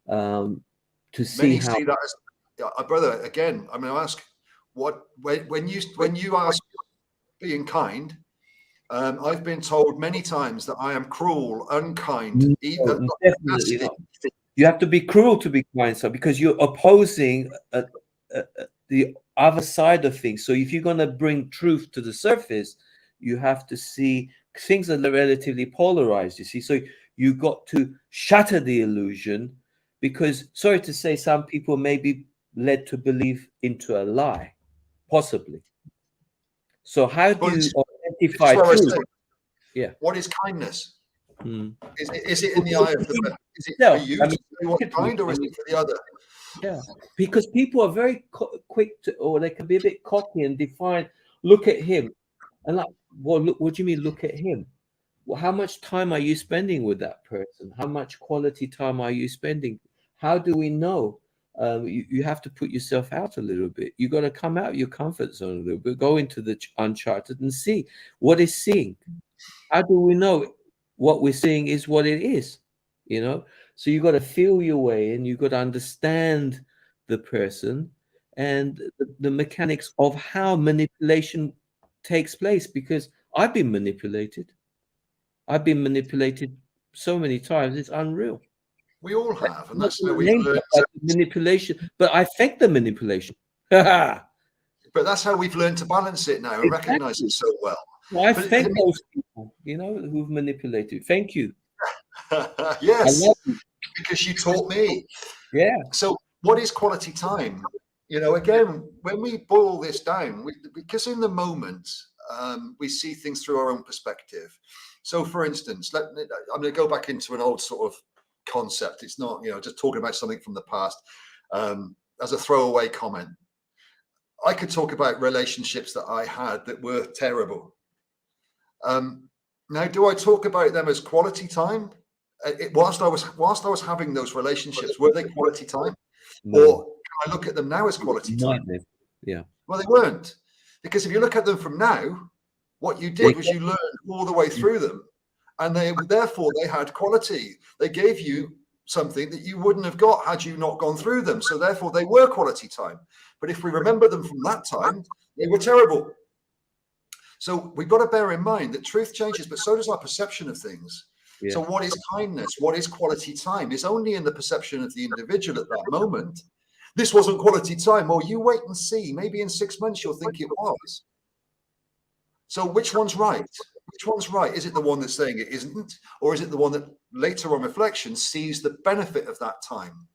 to see how. See that as, brother, again, I mean, I ask when you ask being kind, I've been told many times that I am cruel, unkind, No, definitely not. You have to be cruel to be kind, so because you're opposing the other side of things. So if you're going to bring truth to the surface, you have to see things are relatively polarized. You see, so you got to shatter the illusion, because sorry to say, some people may be led to believe into a lie, possibly. So how do you identify truth? Yeah. What is kindness? Hmm. Is it in the eye of the beholder? Is it for you to say what's kind, or is it for the other? Yeah, because people are very quick to, or they can be a bit cocky and define, look at him. And like, well, look, what do you mean, look at him? Well, how much time are you spending with that person? How much quality time are you spending? How do we know? You have to put yourself out a little bit. You got to come out of your comfort zone a little bit, go into the uncharted and see what is seeing. How do we know what we're seeing is what it is? You know, so you got to feel your way, and you got to understand the person and the mechanics of how manipulation takes place. Because I've been manipulated. I've been manipulated so many times, it's unreal. We all have, and Not that's how we named learn. by manipulation, but I affect the manipulation. But that's how we've learned to balance it now and recognize it so well. Well, I thank those people, you know, who've manipulated. Thank you. Yes, because you taught me. Yeah. So what is quality time? You know, again, when we boil this down, because in the moment, we see things through our own perspective. So for instance, I'm going to go back into an old sort of concept. It's not, you know, just talking about something from the past as a throwaway comment. I could talk about relationships that I had that were terrible. Now, do I talk about them as quality time? Whilst I was having those relationships, were they quality time? No. Or can I look at them now as quality time? Yeah. Well, they weren't, because if you look at them from now, what you did was you learned all the way through them, and therefore they had quality. They gave you something that you wouldn't have got had you not gone through them. So therefore they were quality time. But if we remember them from that time, they were terrible. So we've got to bear in mind that truth changes, but so does our perception of things. Yeah. So what is kindness? What is quality time? Is only in the perception of the individual at that moment. This wasn't quality time. Or you wait and see. Maybe in 6 months you'll think it was. So which one's right? Which one's right? Is it the one that's saying it isn't? Or is it the one that later on reflection sees the benefit of that time?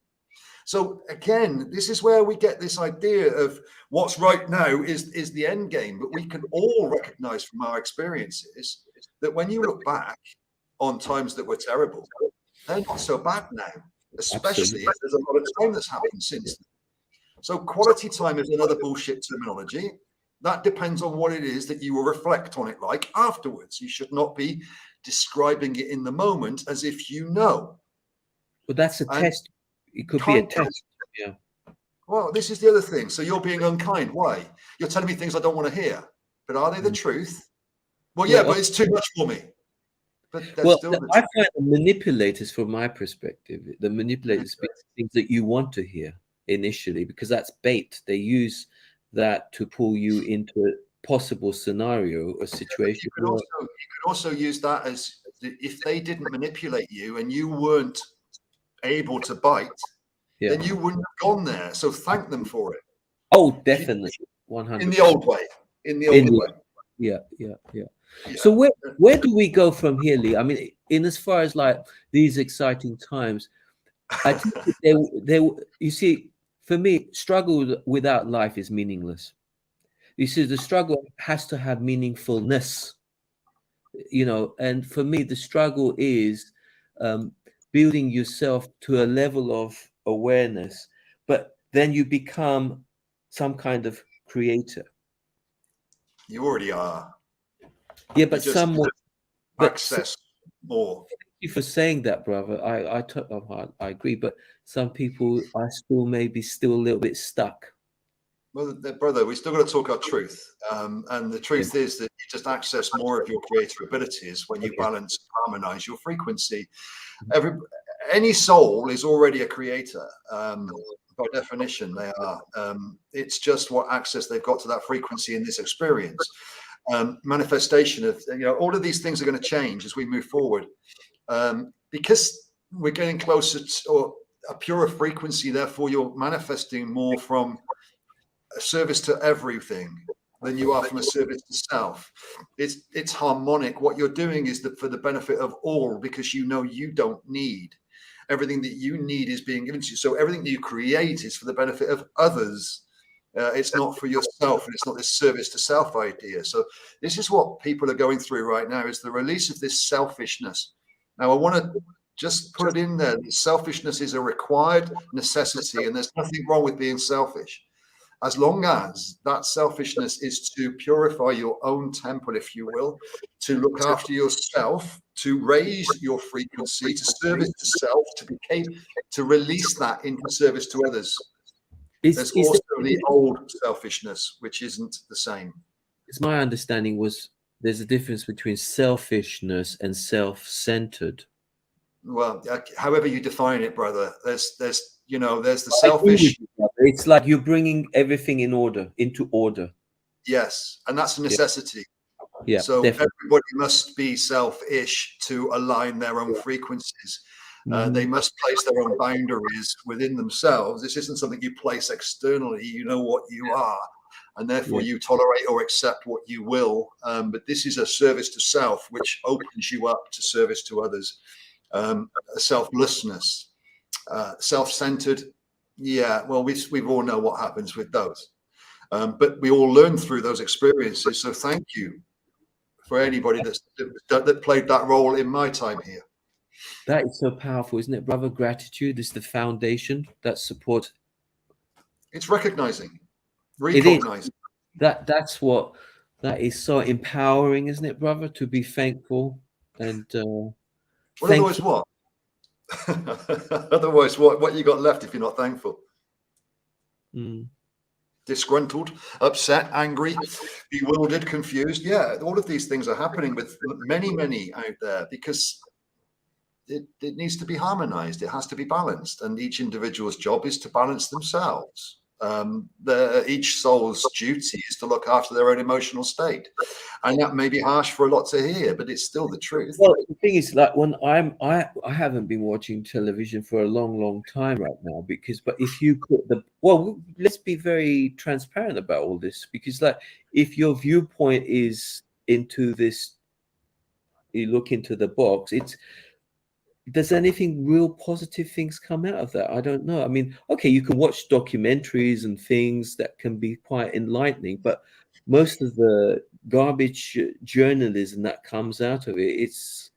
So again, this is where we get this idea of what's right now is the end game. But we can all recognize from our experiences that when you look back on times that were terrible, they're not so bad now, especially if there's a lot of time that's happened since then. So quality time is another bullshit terminology. That depends on what it is that you will reflect on it like afterwards. You should not be describing it in the moment as if you know. But that's a test. It could be a test. Yeah. Well, this is the other thing. So you're being unkind. Why? You're telling me things I don't want to hear. But are they the truth? Well, yeah, but it's too much for me. But well, I find the manipulators, from my perspective, the manipulators speak things that you want to hear initially, because that's bait. They use that to pull you into a possible scenario or situation. You could also use that as if they didn't manipulate you and you weren't able to bite, then you wouldn't have gone there. So thank them for it. Oh, definitely. 100%. In the old way. In the old way. Yeah. So where do we go from here, Lee? I mean, in as far as like these exciting times, I think you see, for me, struggle without life is meaningless. You see, the struggle has to have meaningfulness, you know, and for me, the struggle is building yourself to a level of awareness, but then you become some kind of creator. You already are. Yeah, but somewhat access more. Thank you for saying that, brother. I agree, but some people are still a little bit stuck. Well, brother, we still got to talk our truth, and the truth is that you just access more of your creative abilities when you balance, harmonize your frequency. Any soul is already a creator. By definition, they are. It's just what access they've got to that frequency in this experience. manifestation of, all of these things are going to change as we move forward, because we're getting closer to or a purer frequency. Therefore, you're manifesting more from a service to everything than you are from a service to self. It's harmonic. What you're doing is for the benefit of all, because you don't need. Everything that you need is being given to you. So everything that you create is for the benefit of others. It's not for yourself, and it's not this service to self idea. So this is what people are going through right now, is the release of this selfishness. Now, I want to just put it in there that selfishness is a required necessity, and there's nothing wrong with being selfish, as long as that selfishness is to purify your own temple, if you will, to look after yourself, to raise your frequency, to service to self, to release that into service to others. There's also the old selfishness, which isn't the same. It's my understanding was there's a difference between selfishness and self-centered. Well, however you define it, brother, there's the selfish. It's like you're bringing everything into order. Yes, and that's a necessity. Yeah. So definitely. everybody must be selfish to align their own frequencies. They must place their own boundaries within themselves. This isn't something you place externally. You know what you are, and therefore you tolerate or accept what you will. But this is a service to self, which opens you up to service to others. Selflessness, self-centered. Yeah, well, we all know what happens with those. But we all learn through those experiences. So thank you for anybody that played that role in my time here. That is so powerful, isn't it, brother? Gratitude is the foundation that supports. It's recognizing. That is so empowering, isn't it, brother? To be thankful and otherwise what? Otherwise, what you got left if you're not thankful? Disgruntled, upset, angry, bewildered, confused. Yeah, all of these things are happening with many out there, because it needs to be harmonized. It has to be balanced, and each individual's job is to balance themselves. Each soul's duty is to look after their own emotional state, and that may be harsh for a lot to hear, but it's still the truth. Well, the thing is, like, when I haven't been watching television for a long time right now, but if you put let's be very transparent about all this, because like if your viewpoint is into this, you look into the box, does anything real positive things come out of that? I don't know. I mean, okay, you can watch documentaries and things that can be quite enlightening, but most of the garbage journalism that comes out of it's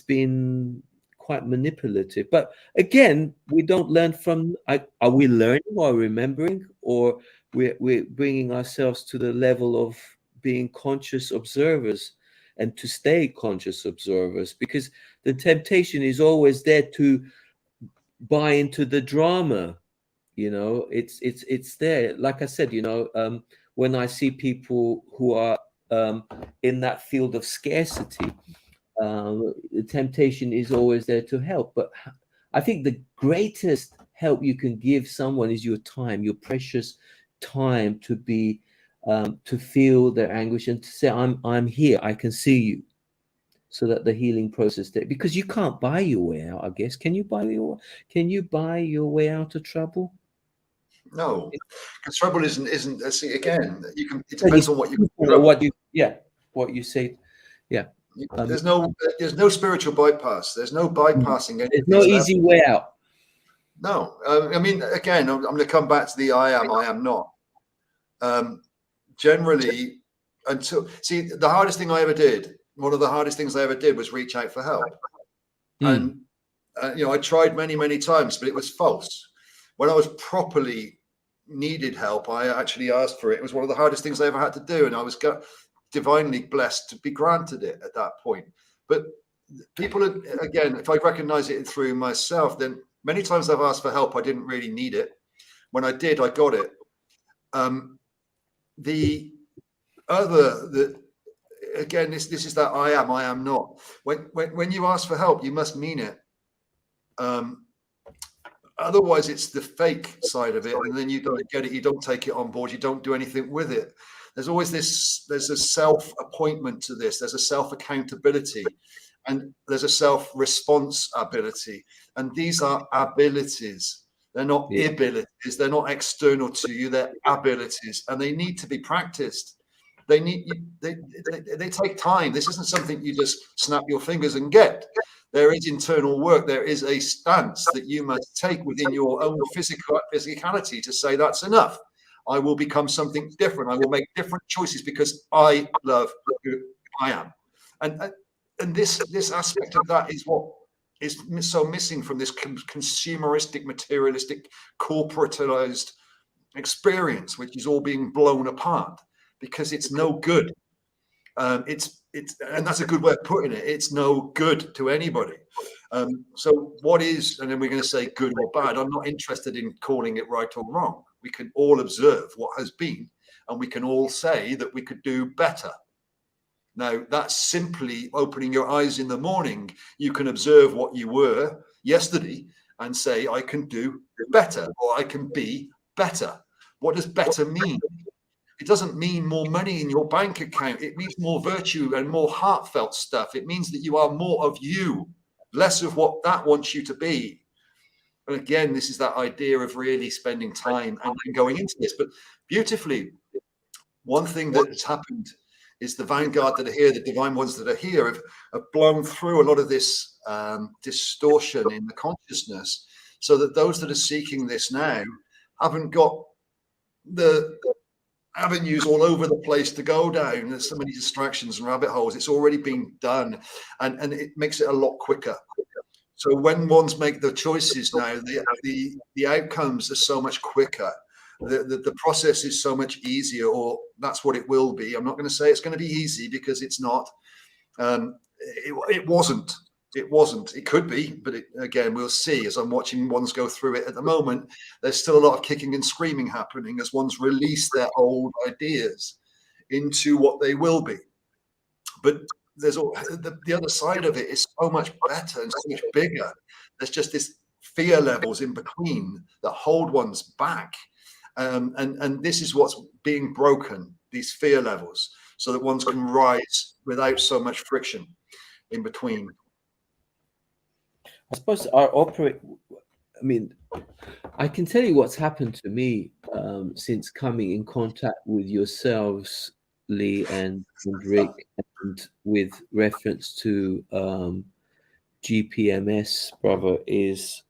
been quite manipulative. But again, we don't learn from. Are we learning or remembering, or we're bringing ourselves to the level of being conscious observers? And to stay conscious observers, because the temptation is always there to buy into the drama. It's there. Like I said, when I see people who are in that field of scarcity, the temptation is always there to help. But I think the greatest help you can give someone is your time, your precious time, to be to feel their anguish and to say, I'm here, I can see you, so that the healing process there, because you can't buy your way out, I guess. Can you buy your way out of trouble? No, because trouble isn't. See, again, it depends on what you say. Yeah. There's no spiritual bypass. There's no bypassing anything. There's no easy way out. No, I mean, again, I'm going to come back to the I am not. Generally, the hardest thing I ever did, one of the hardest things I ever did, was reach out for help. And I tried many times, but it was false. When I was properly needed help, I actually asked for it. It was one of the hardest things I ever had to do, and I was divinely blessed to be granted it at that point. But people, again, if I recognize it through myself, then many times I've asked for help, I didn't really need it. When I did, I got it. Again, this is that I am not. When you ask for help, you must mean it. Otherwise, it's the fake side of it, and then you don't get it. You don't take it on board. You don't do anything with it. There's always this, there's a self-appointment to this, there's a self-accountability, and there's a self-responsibility. And these are abilities. They're not abilities. They're not external to you. They're abilities, and they need to be practiced. They take time. This isn't something you just snap your fingers and get. There is internal work. There is a stance that you must take within your own physicality to say that's enough. I will become something different. I will make different choices because I love who I am. And this aspect of that is what is so missing from this consumeristic, materialistic, corporatized experience, which is all being blown apart because it's no good. And that's a good way of putting it. It's no good to anybody. So what is, and then we're going to say good or bad. I'm not interested in calling it right or wrong. We can all observe what has been, and we can all say that we could do better. Now, that's simply opening your eyes in the morning. You can observe what you were yesterday and say, I can do better, or I can be better. What does better mean? It doesn't mean more money in your bank account. It means more virtue and more heartfelt stuff. It means that you are more of you, less of what that wants you to be. And again, this is that idea of really spending time and going into this. But beautifully, one thing that has happened is the vanguard that are here, the divine ones that are here, have blown through a lot of this distortion in the consciousness, so that those that are seeking this now haven't got the avenues all over the place to go down. There's so many distractions and rabbit holes. It's already been done, and it makes it a lot quicker. So when ones make the choices now, the outcomes are so much quicker. The process is so much easier, or that's what it will be. I'm not going to say it's going to be easy, because it's not. It wasn't. It could be, but again, we'll see. As I'm watching ones go through it at the moment, there's still a lot of kicking and screaming happening as ones release their old ideas into what they will be. But there's the other side of it is so much better and so much bigger. There's just this fear levels in between that hold ones back. And this is what's being broken, these fear levels, so that ones can rise without so much friction in between. I suppose I mean, I can tell you what's happened to me since coming in contact with yourselves, Lee and Rick, and with reference to GPMS, brother, is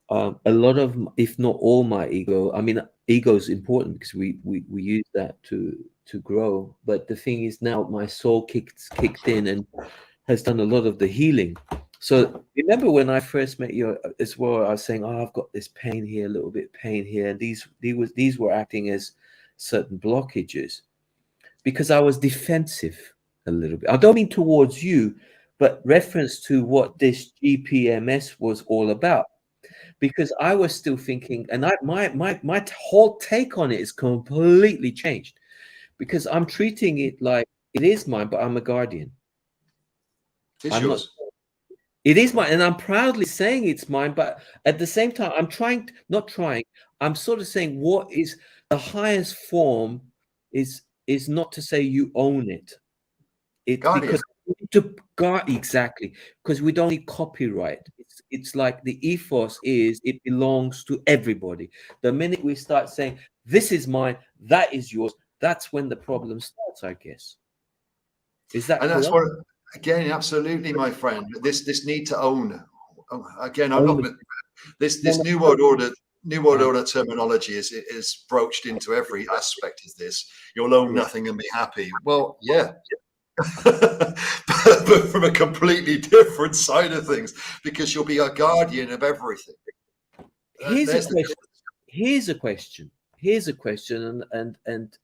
a lot of, if not all, my ego. I mean, ego is important because we use that to grow. But the thing is, now my soul kicked in and has done a lot of the healing. So remember when I first met you as well, I was saying, oh, I've got this pain here, a little bit pain here. And these were acting as certain blockages because I was defensive a little bit. I don't mean towards you, but reference to what this GPMS was all about. Because I was still thinking, and my whole take on it is completely changed, because I'm treating it like it is mine, but I'm a guardian. It's yours. It is mine, and I'm proudly saying it's mine, but at the same time, I'm sort of saying what is the highest form is not to say you own it. Because to guard, exactly, because we don't need copyright. It's like the ethos is it belongs to everybody. The minute we start saying this is mine, that is yours, that's when the problem starts, I guess. Is that? And that's what, again, absolutely, my friend. This need to own. Again, I'm not. This new world order terminology is broached into every aspect. Is this you'll own nothing and be happy? Well, yeah. But from a completely different side of things, because you'll be a guardian of everything. Here's a question, and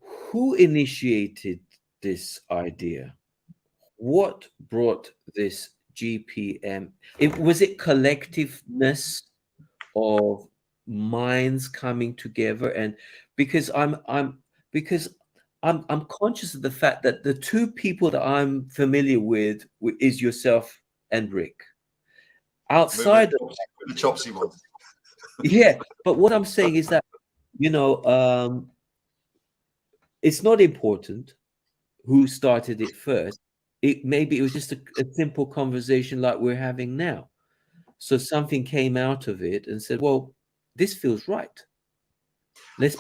who initiated this idea? What brought this GPM? Was it collectiveness of minds coming together? And because I'm conscious of the fact that the two people that I'm familiar with is yourself and Rick. Outside of the chopsy one. Yeah, but what I'm saying is that, it's not important who started it first. Maybe it was just a simple conversation like we're having now. So something came out of it and said, well, this feels right.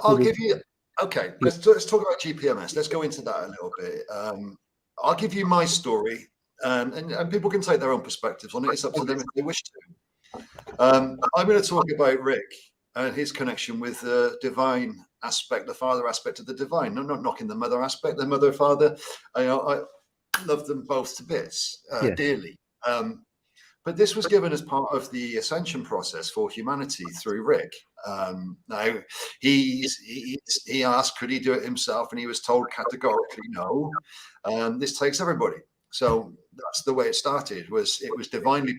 I'll give you. Okay, let's talk about GPMS. Let's go into that a little bit. I'll give you my story, and people can take their own perspectives on it. It's up to them if they wish to. I'm going to talk about Rick and his connection with the divine aspect, the father aspect of the divine. No, not knocking the mother aspect, the mother, father. I love them both to bits, dearly. But this was given as part of the ascension process for humanity through Rick. Now, he asked, could he do it himself? And he was told categorically, no. This takes everybody. So that's the way it started. It was divinely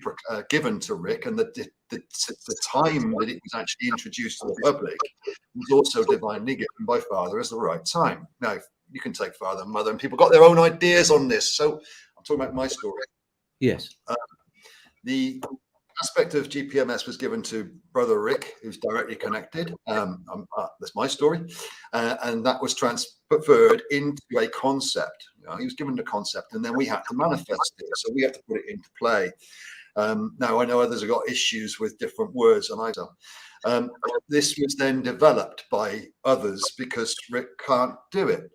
given to Rick, and the time that it was actually introduced to the public was also divinely given by Father as the right time. Now, you can take Father and Mother, and people got their own ideas on this. So I'm talking about my story. Yes. The aspect of GPMS was given to Brother Rick, who's directly connected. That's my story. And that was transferred into a concept. He was given the concept, and then we had to manifest it. So we had to put it into play. Now, I know others have got issues with different words, and I don't. This was then developed by others because Rick can't do it.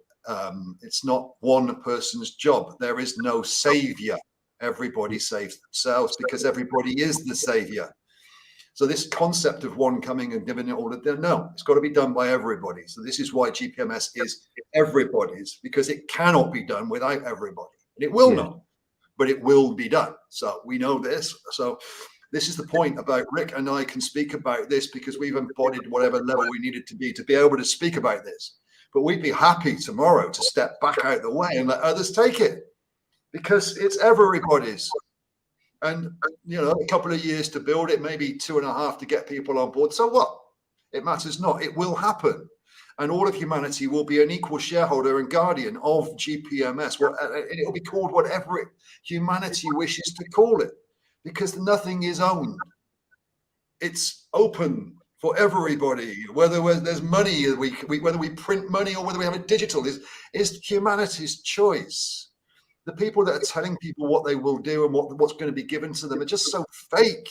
It's not one person's job. There is no savior. Everybody saves themselves because everybody is the savior. So this concept of one coming and giving it all to them, no, it's got to be done by everybody. So this is why GPMS is everybody's, because it cannot be done without everybody. And it will not, but it will be done. So we know this. So this is the point about Rick and I can speak about this because we've embodied whatever level we needed to be able to speak about this. But we'd be happy tomorrow to step back out the way and let others take it. Because it's everybody's, and a couple of years to build it, maybe 2.5 to get people on board. So what? It matters not. It will happen, and all of humanity will be an equal shareholder and guardian of GPMS. It will be called whatever humanity wishes to call it, because nothing is owned. It's open for everybody. Whether there's money, whether we print money or whether we have it digital, is humanity's choice. The people that are telling people what they will do and what's going to be given to them are just so fake.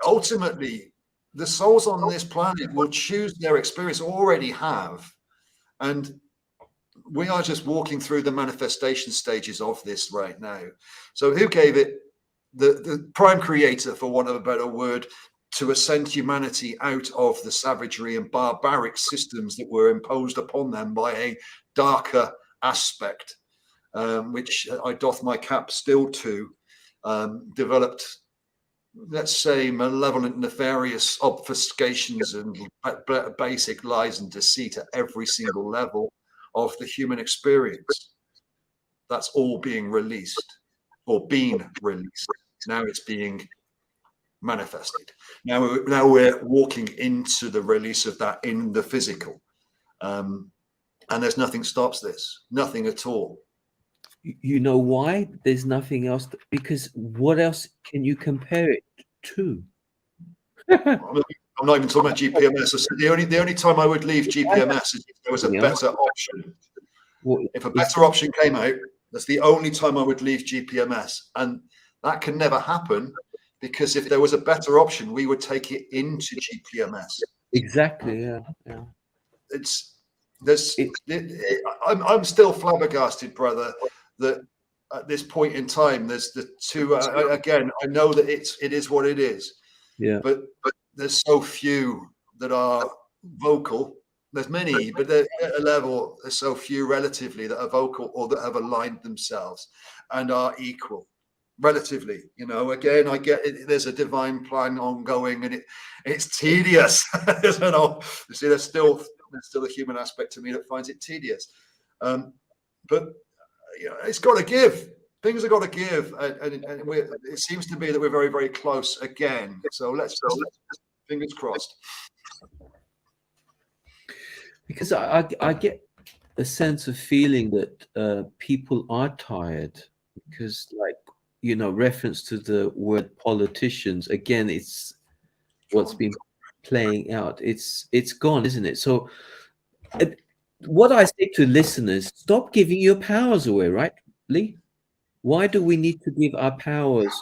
Ultimately, the souls on this planet will choose their experience, already have. And we are just walking through the manifestation stages of this right now. So who gave it the prime creator, for want of a better word, to ascend humanity out of the savagery and barbaric systems that were imposed upon them by a darker aspect, which I doth my cap still to, developed, let's say, malevolent, nefarious obfuscations and basic lies and deceit at every single level of the human experience. That's all being released, or been released. Now it's being manifested. Now we're walking into the release of that in the physical. And there's nothing stops this, nothing at all. You know why? There's nothing else, because what else can you compare it to? I'm not even talking about GPMS. I said the only time I would leave GPMS is if there was a better option. If a better option came out, that's the only time I would leave GPMS. And that can never happen, because if there was a better option, we would take it into GPMS. Exactly, yeah. I'm still flabbergasted, brother, that at this point in time, there's the two. Again, I know that it is what it is. Yeah. But there's so few that are vocal. There's many, but at a level, there's so few relatively that are vocal or that have aligned themselves and are equal. Relatively, again, I get it. There's a divine plan ongoing, and it's tedious. You see, there's still a human aspect to me that finds it tedious. But it's got to give. Things have got to give, and it seems to be that we're very, very close again. So let's fingers crossed. Because I get a sense of feeling that people are tired, because, like, reference to the word politicians, again, it's what's been playing out. It's gone, isn't it? So what I say to listeners, stop giving your powers away, right, Lee? Why do we need to give our powers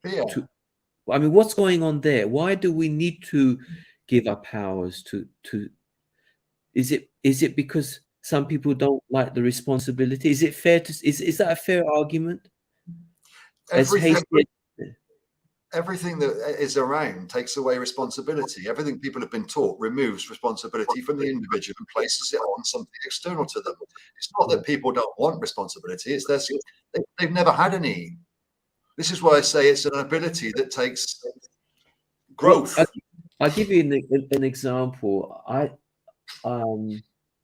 Yeah. to, I mean, what's going on there? Why do we need to give our powers to is it because some people don't like the responsibility? Is it fair to is that a fair argument? As Everything, hasty everything that is around takes away responsibility. Everything people have been taught removes responsibility from the individual and places it on something external to them. It's not that people don't want responsibility, it's they've never had any. This is why I say it's an ability that takes growth. I'll give you an example.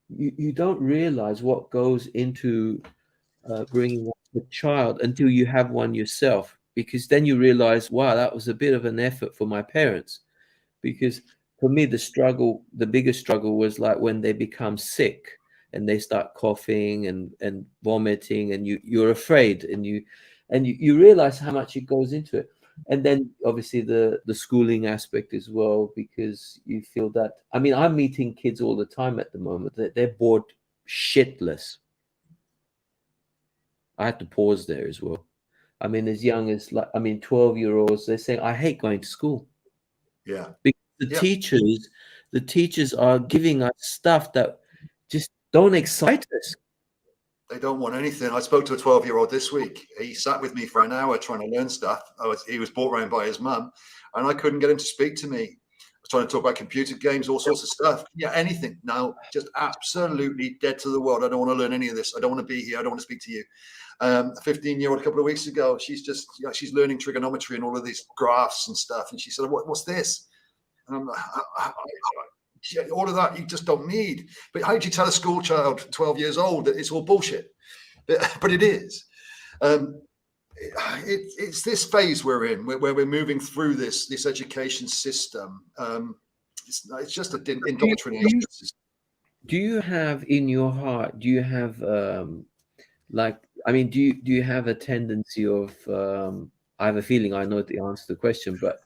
You don't realize what goes into bringing up a child until you have one yourself, because then you realize, wow, that was a bit of an effort for my parents. Because for me, the biggest struggle was like when they become sick and they start coughing and vomiting, and you're afraid, and you realize how much it goes into it. And then obviously the schooling aspect as well, because you feel that, I mean, I'm meeting kids all the time at the moment that they're bored shitless. I had to pause there as well. I mean, as young as 12-year-olds, they're saying, I hate going to school. Yeah. Because the teachers are giving us stuff that just don't excite us. They don't want anything. I spoke to a 12-year-old this week. He sat with me for an hour trying to learn stuff. He was brought around by his mum, and I couldn't get him to speak to me. I was trying to talk about computer games, all sorts of stuff. Yeah, anything. No, just absolutely dead to the world. I don't want to learn any of this. I don't want to be here. I don't want to speak to you. A 15-year-old a couple of weeks ago, she's she's learning trigonometry and all of these graphs and stuff. And she said, what's this? And I'm like, all of that you just don't need. But how do you tell a school child, 12 years old, that it's all bullshit? But it is. It's this phase we're in, where we're moving through this education system. It's just an indoctrination system. Do you have in your heart? Do you have do you have a tendency of? I have a feeling I know the answer to the question, but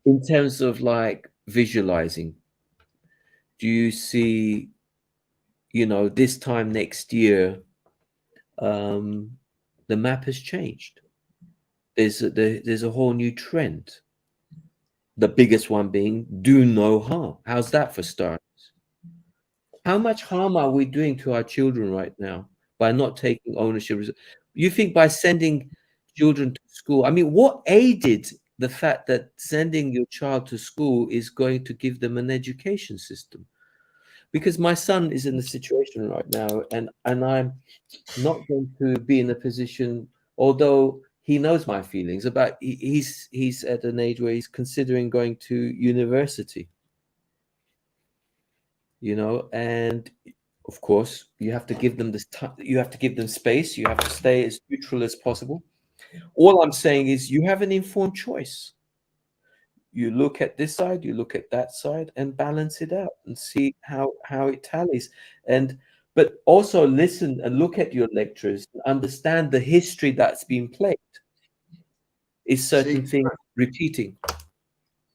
in terms of like visualizing, do you see, this time next year, the map has changed? There's a whole new trend. The biggest one being do no harm. How's that for starters? How much harm are we doing to our children right now by not taking ownership? You think by sending children to school, I mean, what aided the fact that sending your child to school is going to give them an education system? Because my son is in a situation right now, and I'm not going to be in a position, although he knows my feelings about, he's at an age where he's considering going to university, and of course you have to give them this time, you have to give them space, you have to stay as neutral as possible. All I'm saying is you have an informed choice. You look at this side, you look at that side, and balance it out and see how it tallies. But also listen and look at your lecturers and understand the history that's been played. Is certain things repeating?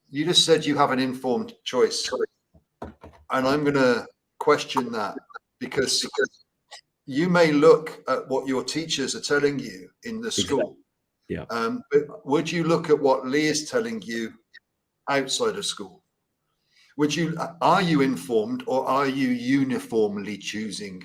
You just said you have an informed choice, and I'm going to question that, because you may look at what your teachers are telling you in the school. Yeah. But would you look at what Lee is telling you outside of school? Are you informed, or are you uniformly choosing?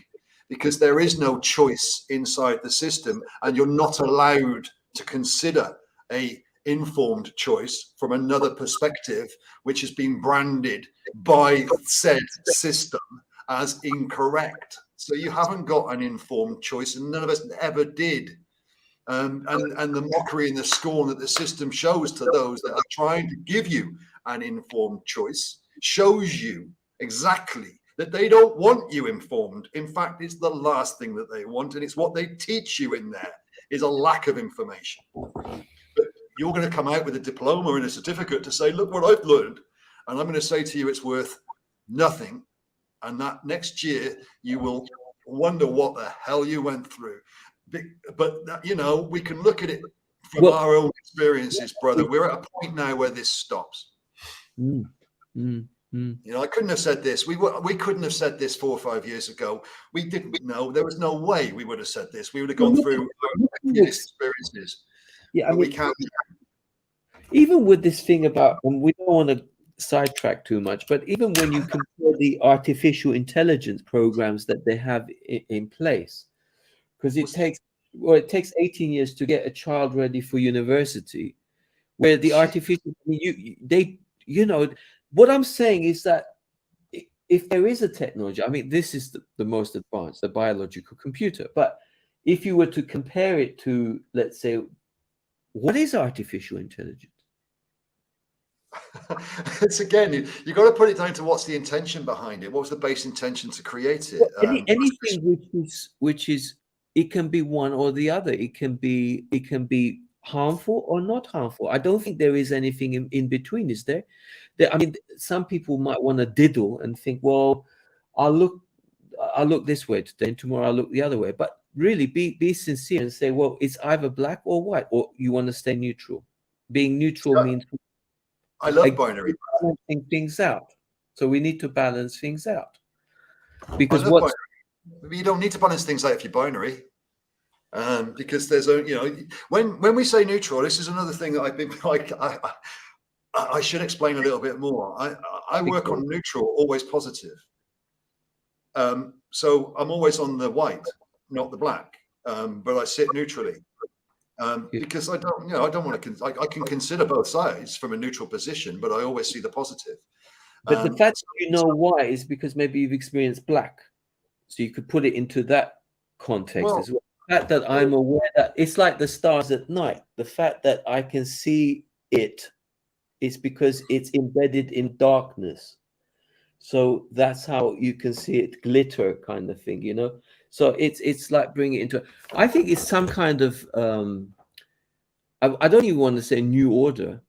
Because there is no choice inside the system, and you're not allowed to consider a informed choice from another perspective, which has been branded by said system as incorrect. So you haven't got an informed choice, and none of us ever did. And the mockery and the scorn that the system shows to those that are trying to give you an informed choice shows you exactly that they don't want you informed. In fact, it's the last thing that they want, and it's what they teach you in there is a lack of information. But you're going to come out with a diploma and a certificate to say, look what I've learned. And I'm going to say to you, it's worth nothing. And that next year, you will wonder what the hell you went through. But we can look at it from our own experiences, brother. We're at a point now where this stops. Mm. You know, I couldn't have said this. We couldn't have said this 4 or 5 years ago. We didn't know. There was no way we would have said this. We would have Well, gone through our previous experiences. yeah, I But we mean, can't. even with this thing about, and we don't want to sidetrack too much, but even when you compare the artificial intelligence programs that they have in place, because it takes 18 years to get a child ready for university, where the artificial, you know, what I'm saying is that if there is a technology, I mean, this is the most advanced, the biological computer, but if you were to compare it to, let's say, what is artificial intelligence? It's again, you got to put it down to what's the intention behind it. What was the base intention to create it? Well, anything which is it can be one or the other. It can be harmful or not harmful. I don't think there is anything in between, is there? I mean, some people might want to diddle and think, well, I'll look this way today, and tomorrow I'll look the other way. But really, be sincere and say, well, it's either black or white, or you want to stay neutral. Being neutral means I love binary. Balancing things out. So we need to balance things out. Because you don't need to balance things out if you're binary, because there's a, you know, when we say neutral, this is another thing that I've been like, I should explain a little bit more. I work on neutral, always positive. So I'm always on the white, not the black, but I sit neutrally. Because I don't want to. I can consider both sides from a neutral position, but I always see the positive. But the fact that you know why is because maybe you've experienced black, so you could put it into that context as well. The fact that I'm aware that it's like the stars at night. The fact that I can see it is because it's embedded in darkness. So that's how you can see it glitter, kind of thing, you know. So it's like bringing it into. I think it's some kind of. I don't even want to say new order.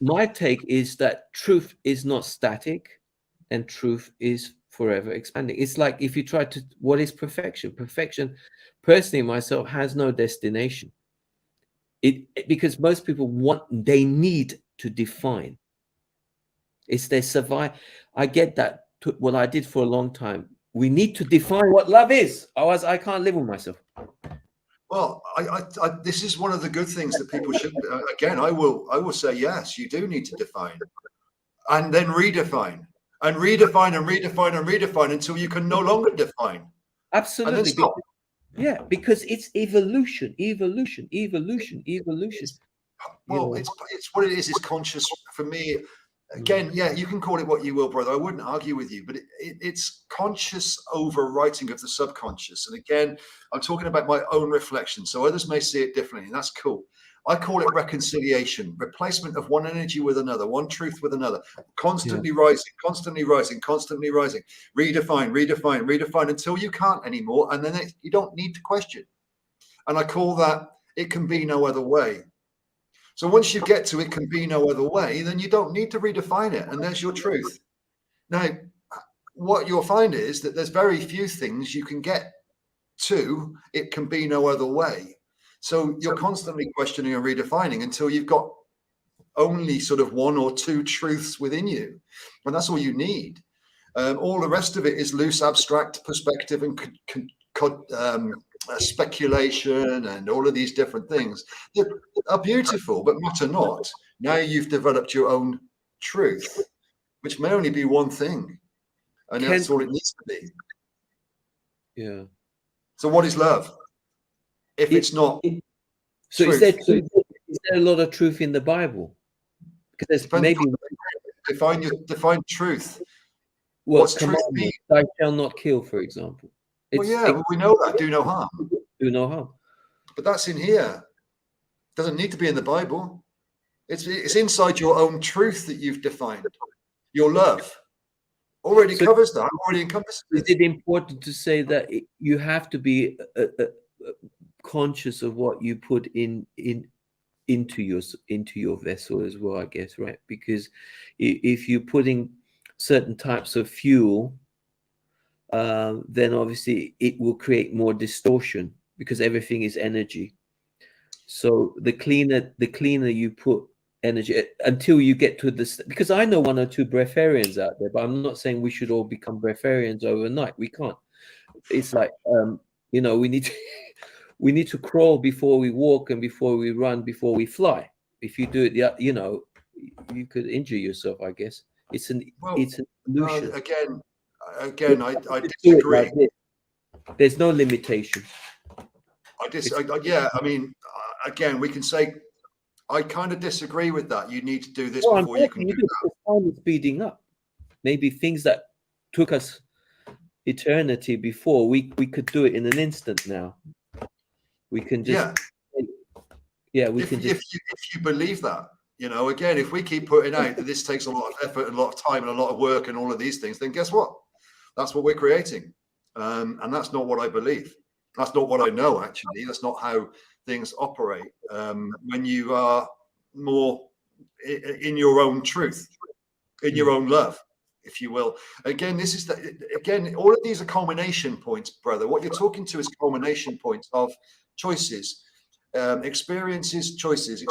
My take is that truth is not static, and truth is forever expanding. It's like if you try to, what is perfection? Perfection, personally, myself, has no destination. Because most people they need to define. It's their survive. I get that. What I did for a long time. We need to define what love is, otherwise I can't live with myself. Well, this is one of the good things that people should. Again, I will say yes. You do need to define, and then redefine, and redefine, and redefine, and redefine until you can no longer define. Absolutely. Yeah, because it's evolution. Well, it's what it is. It's conscious for me. Again, yeah, you can call it what you will, brother. I wouldn't argue with you, but it's conscious overwriting of the subconscious. And again, I'm talking about my own reflection, so others may see it differently, and that's cool. I call it reconciliation, replacement of one energy with another, one truth with another, constantly rising, constantly rising, constantly rising. Redefine, redefine, redefine until you can't anymore, and then you don't need to question. And I call that it can be no other way. So once you get to it can be no other way, then you don't need to redefine it. And there's your truth. Now, what you'll find is that there's very few things you can get to it can be no other way. So you're constantly questioning and redefining until you've got only sort of one or two truths within you. And that's all you need. All the rest of it is loose, abstract perspective and speculation and all of these different things that are beautiful but matter not. Now you've developed your own truth, which may only be one thing, and that's all it needs to be. Yeah. So what is love if it's not so is there a lot of truth in the Bible? Because there's maybe define truth. What's truth mean? I shall not kill, for example. We know that. Do no harm. Do no harm. But that's in here. Doesn't need to be in the Bible. It's inside your own truth that you've defined. Your love already covers that. Already encompasses it. Is it important to say that you have to be conscious of what you put into your vessel as well? I guess, right? Because if you're putting certain types of fuel, then obviously it will create more distortion because everything is energy. So the cleaner you put energy until you get to this. Because I know one or two breatharians out there, but I'm not saying we should all become breatharians overnight. We can't. It's like you know, we need to we need to crawl before we walk, and before we run, before we fly. If you do it, you know, you could injure yourself, I guess. It's an illusion. Again, I Do it disagree. like this. There's no limitation. Yeah, I mean, again, we can say I kind of disagree with that. You need to do this Well, before you can do that. Time is speeding up. Maybe things that took us eternity before, we could do it in an instant now. We can just if you believe that, you know, again, if we keep putting out that this takes a lot of effort and a lot of time and a lot of work and all of these things, then guess what? That's what we're creating. And that's not what I believe. That's not what I know, actually. That's not how things operate. When you are more in your own truth, in your own love, if you will. Again, this is all of these are culmination points, brother. What you're talking to is culmination points of choices. Experiences, choices,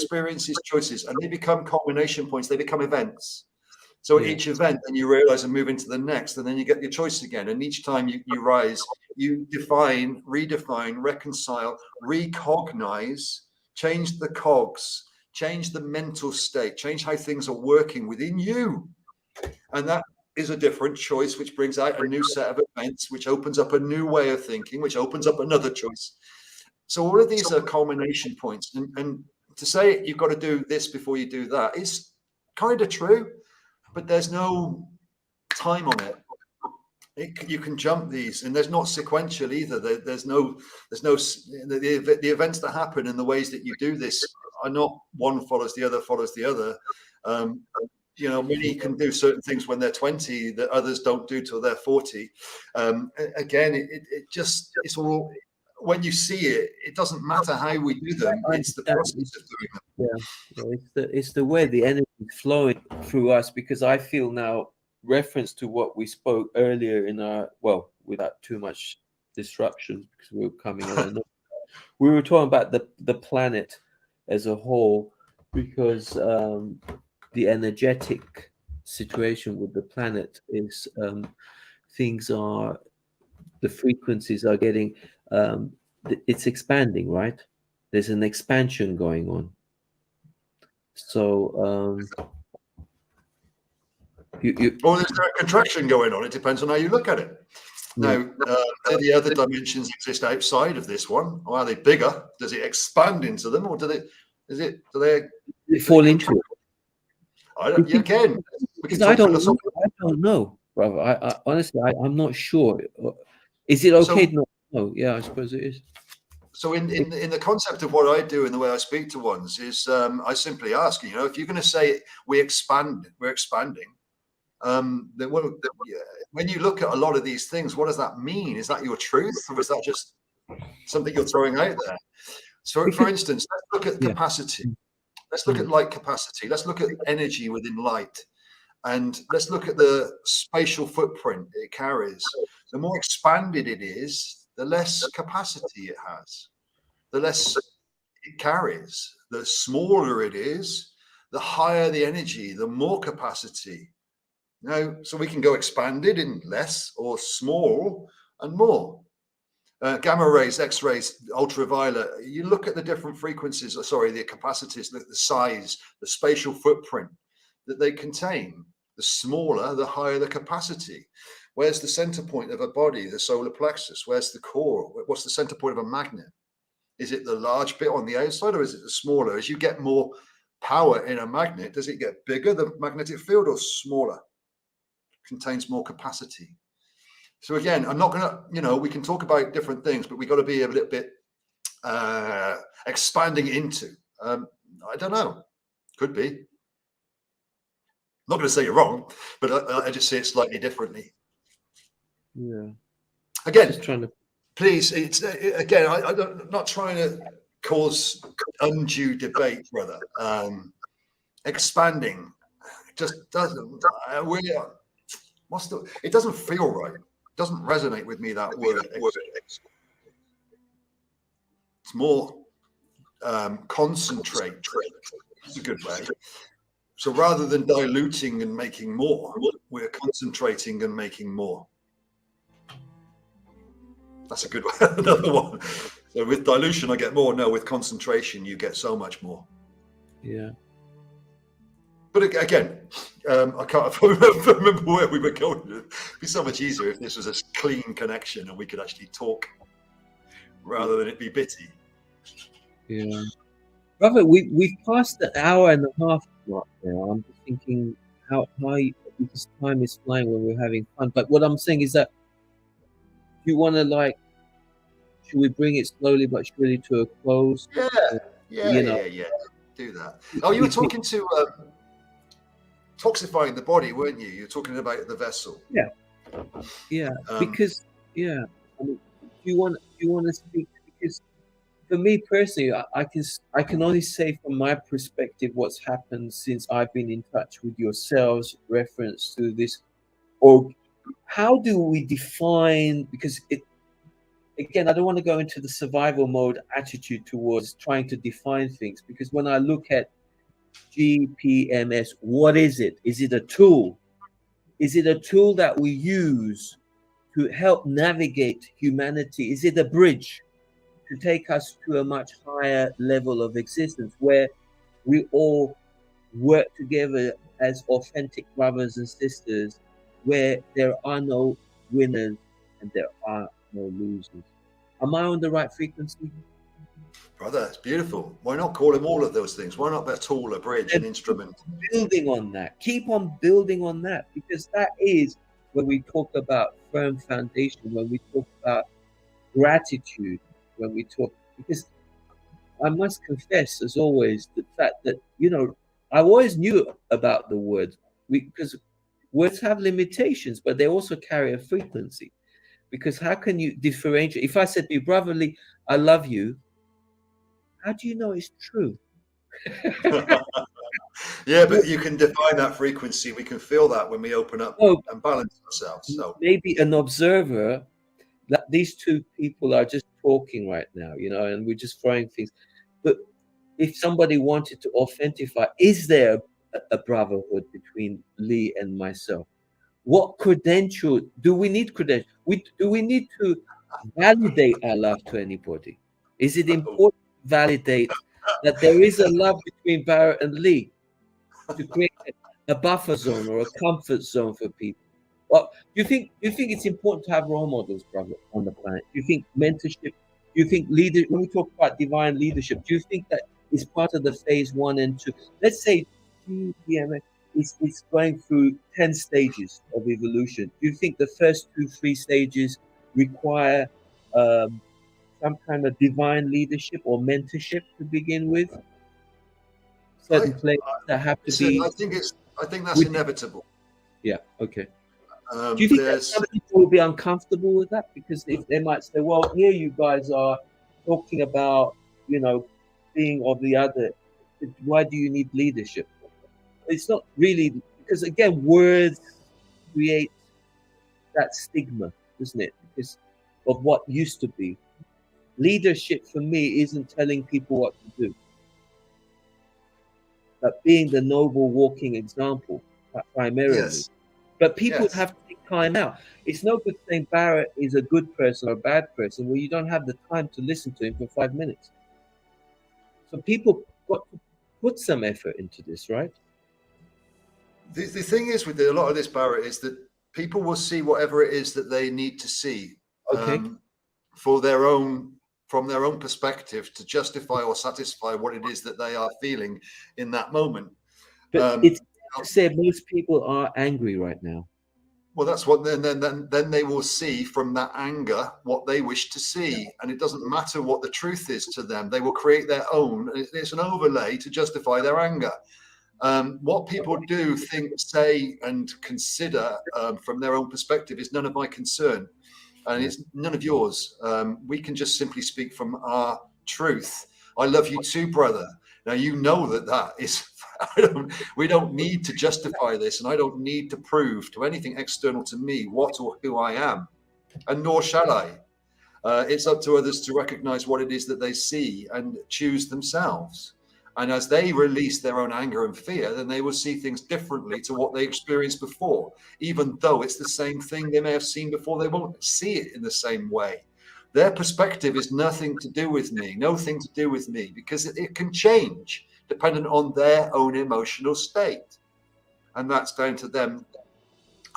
and they become culmination points. They become events. So at each event, then you realize and move into the next, and then you get your choice again. And each time you rise, you define, redefine, reconcile, recognize, change the cogs, change the mental state, change how things are working within you. And that is a different choice, which brings out a new set of events, which opens up a new way of thinking, which opens up another choice. So all of these are culmination points. And to say you've got to do this before you do that is kind of true, but there's no time on it. You can jump these, and there's not sequential either. There's no the events that happen and the ways that you do this are not one follows the other. You know, many can do certain things when they're 20 that others don't do till they're 40. Again, it's all, when you see it, it doesn't matter how we do them. It's the process of doing them. Yeah, it's the way the energy is flowing through us. Because I feel now, reference to what we spoke earlier in our, well, without too much disruption, because we were coming on. We were talking about the planet as a whole, because the energetic situation with the planet is the frequencies are getting, it's expanding, right? There's an expansion going on. So or there's a contraction going on. It depends on how you look at it. Now, do the other dimensions exist outside of this one, or are they bigger? Does it expand into them, or do they fall into it? I don't know, brother. I honestly, I'm not sure. Is it okay? No, yeah, I suppose it is. So in the concept of what I do and the way I speak to ones is, I simply ask, you know, if you're going to say we're expanding, then when you look at a lot of these things, what does that mean? Is that your truth, or is that just something you're throwing out there? So, for instance, let's look at capacity. Let's look at light capacity. Let's look at energy within light. And let's look at the spatial footprint it carries. The more expanded it is, the less capacity it has, the less it carries. The smaller it is, the higher the energy, the more capacity. Now, so we can go expanded in less, or small and more. Gamma rays, X-rays, ultraviolet, you look at the different frequencies, the capacities, the size, the spatial footprint that they contain. The smaller, the higher the capacity. Where's the center point of a body, the solar plexus? Where's the core? What's the center point of a magnet? Is it the large bit on the outside, or is it the smaller? As you get more power in a magnet, does it get bigger, the magnetic field, or smaller? Contains more capacity. So again, I'm not going to, you know, we can talk about different things, but we got to be a little bit expanding into. I don't know. Could be. I'm not going to say you're wrong, but I just see it slightly differently. Yeah. Again, just trying to... please. It's again. I'm not trying to cause undue debate, brother. Expanding just doesn't. It doesn't feel right. It doesn't resonate with me, that word. It's more concentrate. That's a good way. So rather than diluting and making more, we're concentrating and making more. That's a good one. Another one. So with dilution, I get more. No, with concentration, you get so much more. Yeah. But again, I can't remember where we were going. It'd be so much easier if this was a clean connection and we could actually talk rather than it be bitty. Yeah. Robert, we've passed the hour and a half mark now. I'm just thinking how because time is flying when we're having fun. But what I'm saying is that you want to should we bring it slowly but surely to a close? Yeah. Do that. Oh, you were talking to toxifying the body, weren't you? You're talking about the vessel. Yeah. Because I mean, you want to speak, because for me personally, I can only say from my perspective what's happened since I've been in touch with yourselves, reference to this, or how do we define, because again, I don't want to go into the survival mode attitude towards trying to define things, because when I look at GPMS, what is it? Is it a tool? Is it a tool that we use to help navigate humanity? Is it a bridge to take us to a much higher level of existence where we all work together as authentic brothers and sisters, where there are no winners and there are no losers? Am I on the right frequency? Brother, it's beautiful. Why not call him all of those things? Why not a tool, a bridge, an instrument? Building on that. Keep on building on that, because that is when we talk about firm foundation, when we talk about gratitude, when we talk, because I must confess, as always, the fact that, I always knew about the word, because words have limitations, but they also carry a frequency. Because how can you differentiate? If I said to you, Brother Lee, I love you, how do you know it's true? Yeah, but you can define that frequency. We can feel that when we open up and balance ourselves. So maybe an observer, that these two people are just talking right now, and we're just throwing things. But if somebody wanted to authentify, is there a brotherhood between Lee and myself? What credential do we need? Do we need to validate our love to anybody? Is it important to validate that there is a love between Barrett and Lee to create a buffer zone or a comfort zone for people? Well, do you think it's important to have role models, brother, on the planet? Do you think mentorship? Do you think leader? When we talk about divine leadership, do you think that is part of the phase 1 and 2? Let's say GPMS is going through 10 stages of evolution. Do you think the first 2-3 stages require some kind of divine leadership or mentorship to begin with? Certain players that have to be. I think that's inevitable. Yeah. Okay. Do you think that some people will be uncomfortable with that, because if they might say, "Well, here you guys are talking about, being of the other. Why do you need leadership?" It's not really, because again, words create that stigma, doesn't it? Because of what used to be. Leadership for me isn't telling people what to do, but being the noble walking example primarily. Yes. But people have to take time out. It's no good saying Barrett is a good person or a bad person where you don't have the time to listen to him for 5 minutes. So people got to put some effort into this, right? The thing is with a lot of this, Barrett, is that people will see whatever it is that they need to see from their own perspective to justify or satisfy what it is that they are feeling in that moment. But it's to say most people are angry right now. Well, that's what then they will see from that anger what they wish to see, and it doesn't matter what the truth is to them. They will create their own. It's an overlay to justify their anger. What people do, think, say, and consider from their own perspective is none of my concern, and it's none of yours. We can just simply speak from our truth. I love you too, brother. Now you know that is. We don't need to justify this, and I don't need to prove to anything external to me what or who I am, and nor shall I. It's up to others to recognize what it is that they see and choose themselves. And as they release their own anger and fear, then they will see things differently to what they experienced before. Even though it's the same thing they may have seen before, they won't see it in the same way. Their perspective is nothing to do with me, nothing to do with me, because it can change depending on their own emotional state. And that's down to them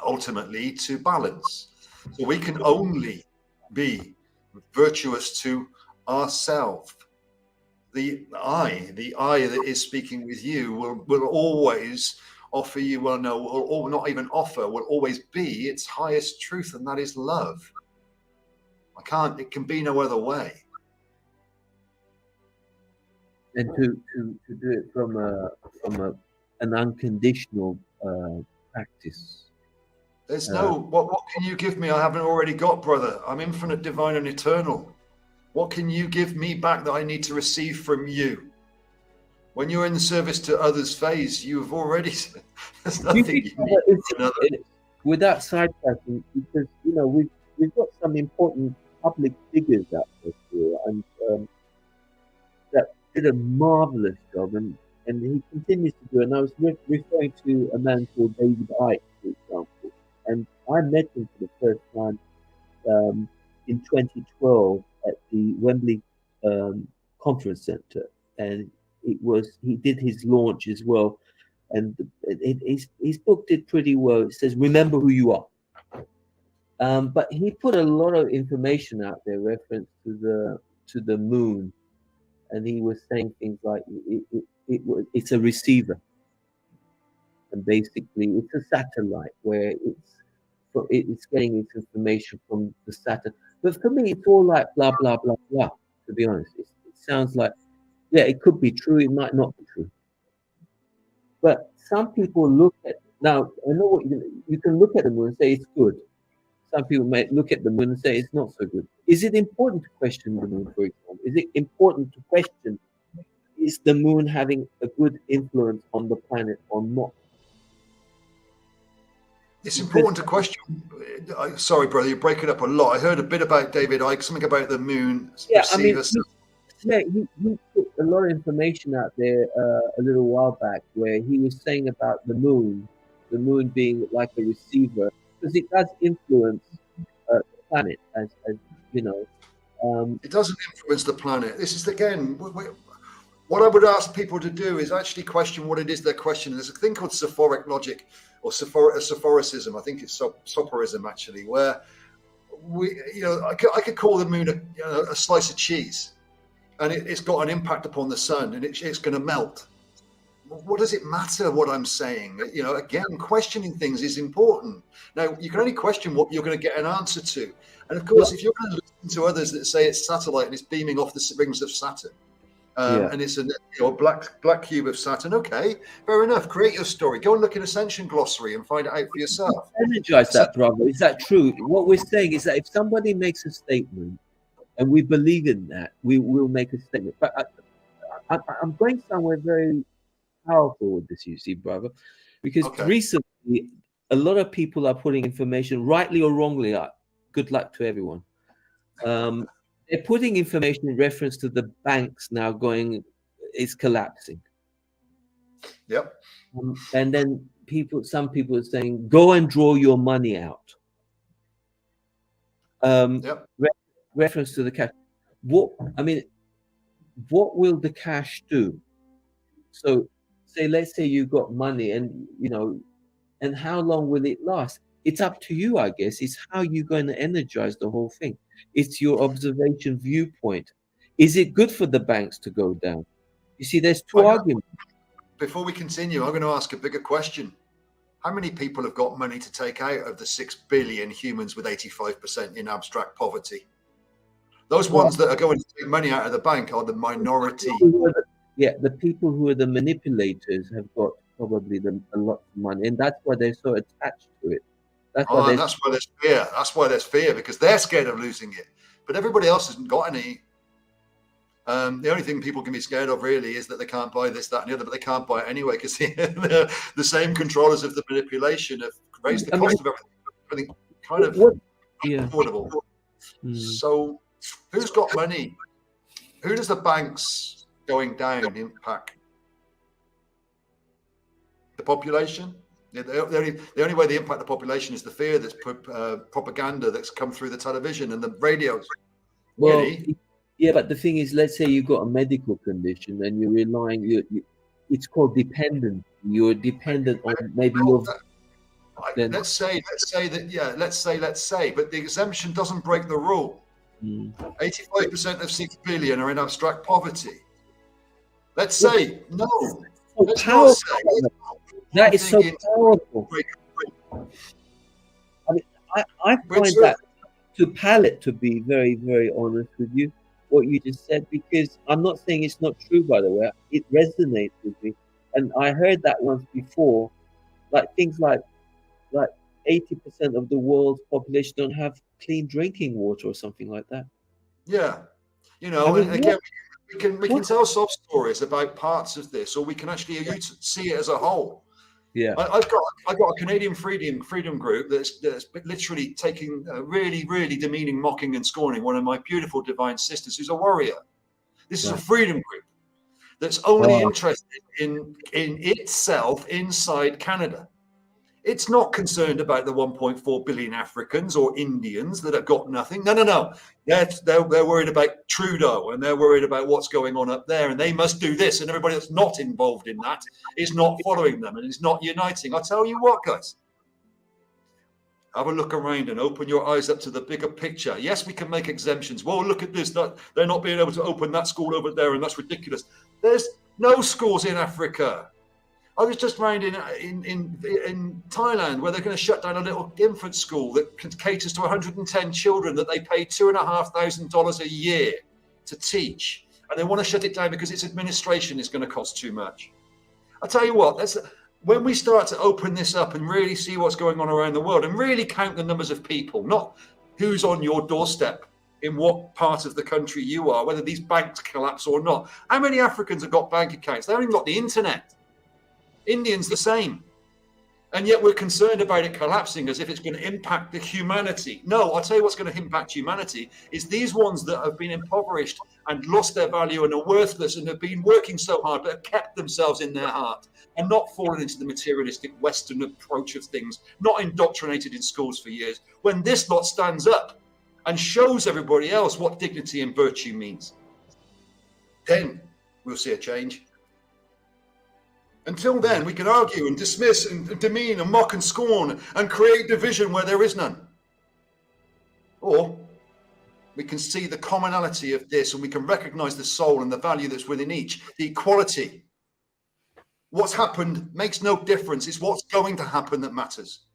ultimately to balance. So we can only be virtuous to ourselves. The I that is speaking with you will always offer you, well, no, or not even offer, will always be its highest truth, and that is love. It can be no other way. And to do it from an unconditional practice. There's what can you give me I haven't already got, brother? I'm infinite, divine, and eternal. What can you give me back that I need to receive from you? When you're in the service to others phase, you've already, there's nothing you need from another. Without sidetracking, because we've got some important public figures out there, and that did a marvelous job, and he continues to do. And I was referring to a man called David Icke, for example, and I met him for the first time in 2012 at the Wembley Conference Centre, and he did his launch as well, and his book did pretty well. It says, "Remember who you are." But he put a lot of information out there, reference to the moon, and he was saying things like it's a receiver, and basically it's a satellite where it's getting its information from the Saturn. But for me, it's all like blah blah blah blah. To be honest, it sounds like, yeah, it could be true, it might not be true. But some people look at, now I know what you can look at the moon and say it's good. Some people may look at the moon and say it's not so good. Is it important to question the moon, for example? Is it important to question, is the moon having a good influence on the planet or not? It's important to question. Sorry, brother, you're breaking up a lot. I heard a bit about David Icke, something about the moon. Yeah, he put a lot of information out there a little while back where he was saying about the moon being like a receiver, because it does influence the planet, as you know. It doesn't influence the planet. This is, again, what I would ask people to do is actually question what it is they're questioning. There's a thing called Sophoric logic, or Sophoricism. I think it's Sophorism, actually, where I could call the moon a slice of cheese, and it's got an impact upon the sun, and it's going to melt. What does it matter what I'm saying? Again, questioning things is important. Now, you can only question what you're going to get an answer to. And of course, if you're going to listen to others that say it's satellite and it's beaming off the rings of Saturn, and it's a black cube of Saturn, okay, fair enough. Create your story. Go and look in Ascension Glossary and find it out for yourself. Energize that, brother. Is that true? What we're saying is that if somebody makes a statement and we believe in that, we will make a statement. But I'm going somewhere very powerful with this, you see, brother, because recently a lot of people are putting information, rightly or wrongly, good luck to everyone, they're putting information in reference to the banks now going, it's collapsing. Yep. And then some people are saying, go and draw your money out. Reference to the cash. What will the cash do? So let's say you got money, and and how long will it last? It's up to you, I guess. It's how you're going to energize the whole thing. It's your observation viewpoint. Is it good for the banks to go down? You see, there's two arguments. Before we continue, I'm going to ask a bigger question. How many people have got money to take out of the 6 billion humans with 85% in abstract poverty? Those ones that are going to take money out of the bank are the minority. The people who are the manipulators have got probably a lot of money, and that's why they're so attached to it. That's why there's fear. That's why there's fear, because they're scared of losing it. But everybody else hasn't got any. The only thing people can be scared of really is that they can't buy this, that, and the other, but they can't buy it anyway because the same controllers of the manipulation have raised the cost of everything kind of affordable. So who's got money? Who does the banks going down impact? population. The only way they impact the population is the fear that's propaganda that's come through the television and the radios. Well, Really? yeah, but the thing is, let's say you've got a medical condition and you're relying, it's called dependent. You're dependent on maybe your. Let's say that, yeah, let's say, but the exemption doesn't break the rule. 85% of 6 billion are in abstract poverty. Let's say, no. Let's not say, that is so powerful. I mean, I find that to palate, to be very, very honest with you, what you just said, because I'm not saying it's not true, by the way. It resonates with me. And I heard that once before, like things like 80% of the world's population don't have clean drinking water or something like that. Yeah. You know, and again, we can tell sob stories about parts of this, or we can actually see it as a whole. Yeah. I've got a Canadian freedom group that's literally taking really, really demeaning, mocking and scorning one of my beautiful divine sisters who's a warrior. This is a freedom group that's only interested in itself inside Canada. It's not concerned about the 1.4 billion Africans or Indians that have got nothing. No. They're worried about Trudeau, and they're worried about what's going on up there, and they must do this, and everybody that's not involved in that is not following them and is not uniting. I'll tell you what, guys. Have a look around and open your eyes up to the bigger picture. Yes, we can make exemptions. Well, look at this. They're not being able to open that school over there, and that's ridiculous. There's no schools in Africa. I was just round in Thailand, where they're going to shut down a little infant school that caters to 110 children that they pay $2,500 a year to teach. And they want to shut it down because its administration is going to cost too much. I'll tell you what, when we start to open this up and really see what's going on around the world and really count the numbers of people, not who's on your doorstep in what part of the country you are, whether these banks collapse or not. How many Africans have got bank accounts? They haven't even got the internet. Indians the same. And yet we're concerned about it collapsing as if it's going to impact the humanity. No, I'll tell you what's going to impact humanity is these ones that have been impoverished and lost their value and are worthless and have been working so hard but have kept themselves in their heart and not fallen into the materialistic Western approach of things, not indoctrinated in schools for years. When this lot stands up and shows everybody else what dignity and virtue means, then we'll see a change. Until then, we can argue and dismiss and demean and mock and scorn and create division where there is none. Or we can see the commonality of this and we can recognize the soul and the value that's within each, the equality. What's happened makes no difference. It's what's going to happen that matters.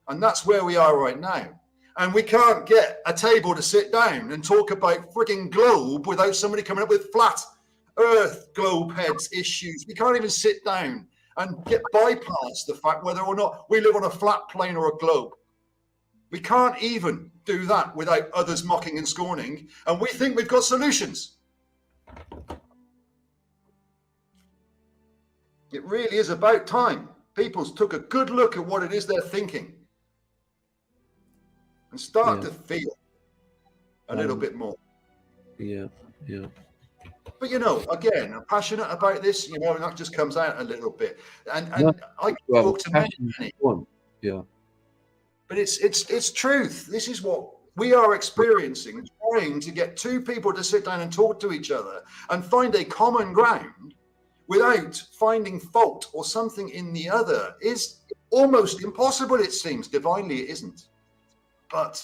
And that's where we are right now. And we can't get a table to sit down and talk about frigging globe without somebody coming up with flat Earth, globe heads issues. We can't even sit down and bypass the fact whether or not we live on a flat plane or a globe. We can't even do that without others mocking and scorning. And we think we've got solutions. It really is about time people took a good look at what it is they're thinking and start to feel a little bit more. Yeah. But, you know, again, I'm passionate about this, you know, and that just comes out a little bit. And I can talk to many. Yeah. But it's truth. This is what we are experiencing. Trying to get two people to sit down and talk to each other and find a common ground without finding fault or something in the other is almost impossible, it seems. Divinely, it isn't. But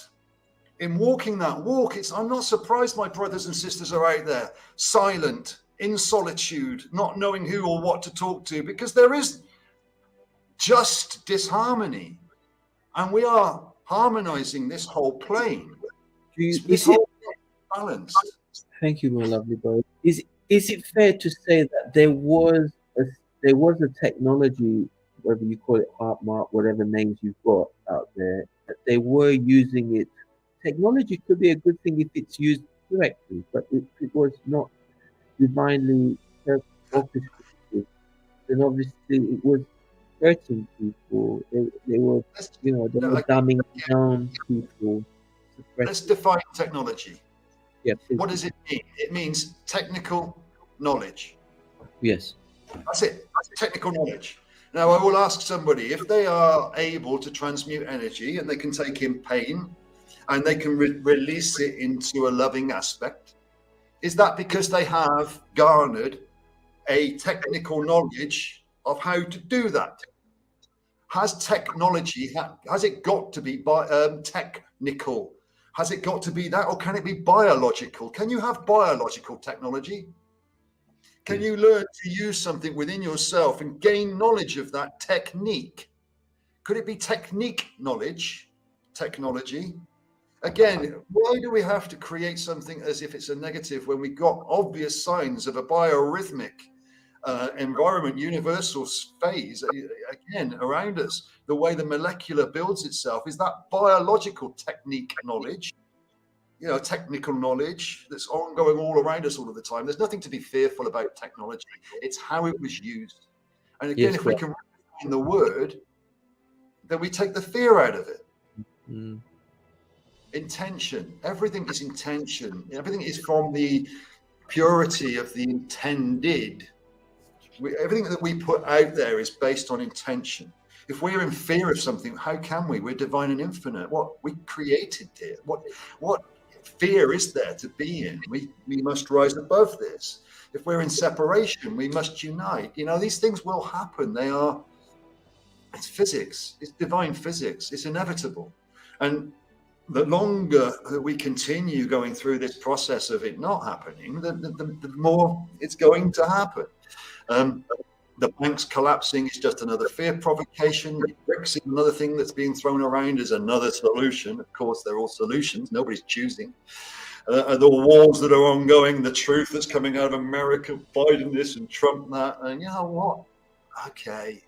in walking that walk, I'm not surprised my brothers and sisters are out there, silent, in solitude, not knowing who or what to talk to, because there is just disharmony. And we are harmonizing this whole plane. This whole balance. Thank you, my lovely brother. Is it fair to say that there was a technology, whether you call it heart mark, whatever names you've got out there, that they were using it? Technology could be a good thing if it's used correctly, but if it was not divinely orchestrated, then obviously it was hurting people. They were, they were dumbing down people. Let's define technology. Yeah. What does it mean? It means technical knowledge. Yes. That's it. That's technical knowledge. Now, I will ask somebody, if they are able to transmute energy and they can take in pain and they can release it into a loving aspect, is that because they have garnered a technical knowledge of how to do that? Has technology, has it got to be technical? Has it got to be that, or can it be biological? Can you have biological technology? Can you learn to use something within yourself and gain knowledge of that technique? Could it be technique knowledge, technology? Again, why do we have to create something as if it's a negative when we've got obvious signs of a biorhythmic environment, universal phase, again, around us? The way the molecular builds itself is that biological technique knowledge, technical knowledge that's ongoing all around us all of the time. There's nothing to be fearful about technology. It's how it was used. And again, if we can in the word, then we take the fear out of it. Mm. Intention. Everything is intention. Everything is from the purity of the intended. Everything that we put out there is based on intention. If we're in fear of something, how can we? We're divine and infinite. What we created it. What fear is there to be in? We must rise above this. If we're in separation, we must unite. These things will happen. It's physics. It's divine physics. It's inevitable. And the longer that we continue going through this process of it not happening, the more it's going to happen. The banks collapsing is just another fear provocation. Brexit, another thing that's being thrown around, is another solution. Of course, they're all solutions. Nobody's choosing. The wars that are ongoing, the truth that's coming out of America, Biden this and Trump that. And you know what? Okay,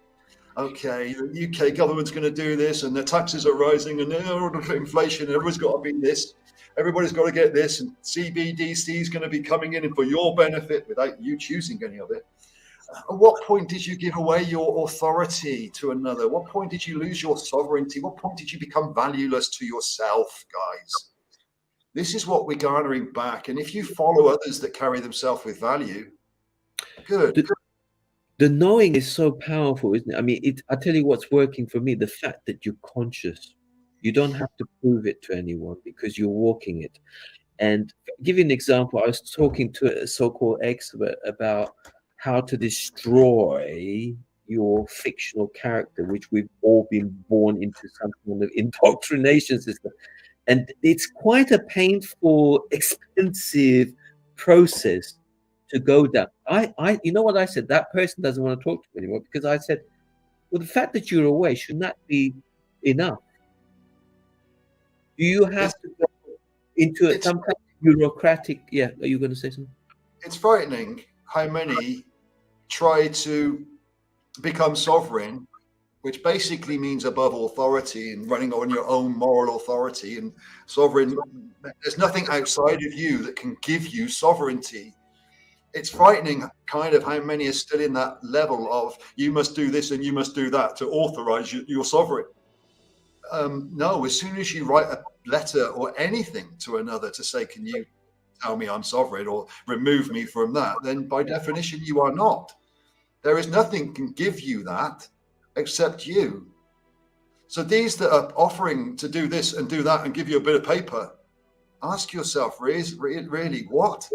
the UK government's going to do this, and the taxes are rising, and inflation, and everyone's got to be this. Everybody's got to get this, and CBDC is going to be coming in and for your benefit without you choosing any of it. At what point did you give away your authority to another? What point did you lose your sovereignty? What point did you become valueless to yourself, guys? This is what we're garnering back. And if you follow others that carry themselves with value, good. The knowing is so powerful, isn't it? I mean, I tell you what's working for me, the fact that you're conscious. You don't have to prove it to anyone because you're walking it. And I'll give you an example. I was talking to a so-called expert about how to destroy your fictional character, which we've all been born into some kind of indoctrination system. And it's quite a painful, expensive process to go down. You know what I said? That person doesn't want to talk to me anymore, because I said, well, the fact that you're away, shouldn't that be enough? Do you have to go into some kind of bureaucratic? Yeah, are you going to say something? It's frightening how many try to become sovereign, which basically means above authority and running on your own moral authority. And sovereign, there's nothing outside of you that can give you sovereignty. It's frightening kind of how many are still in that level of you must do this and you must do that to authorize your sovereign. No, as soon as you write a letter or anything to another to say, can you tell me I'm sovereign or remove me from that, then by definition you are not. There is nothing can give you that except you. So these that are offering to do this and do that and give you a bit of paper, ask yourself, really what?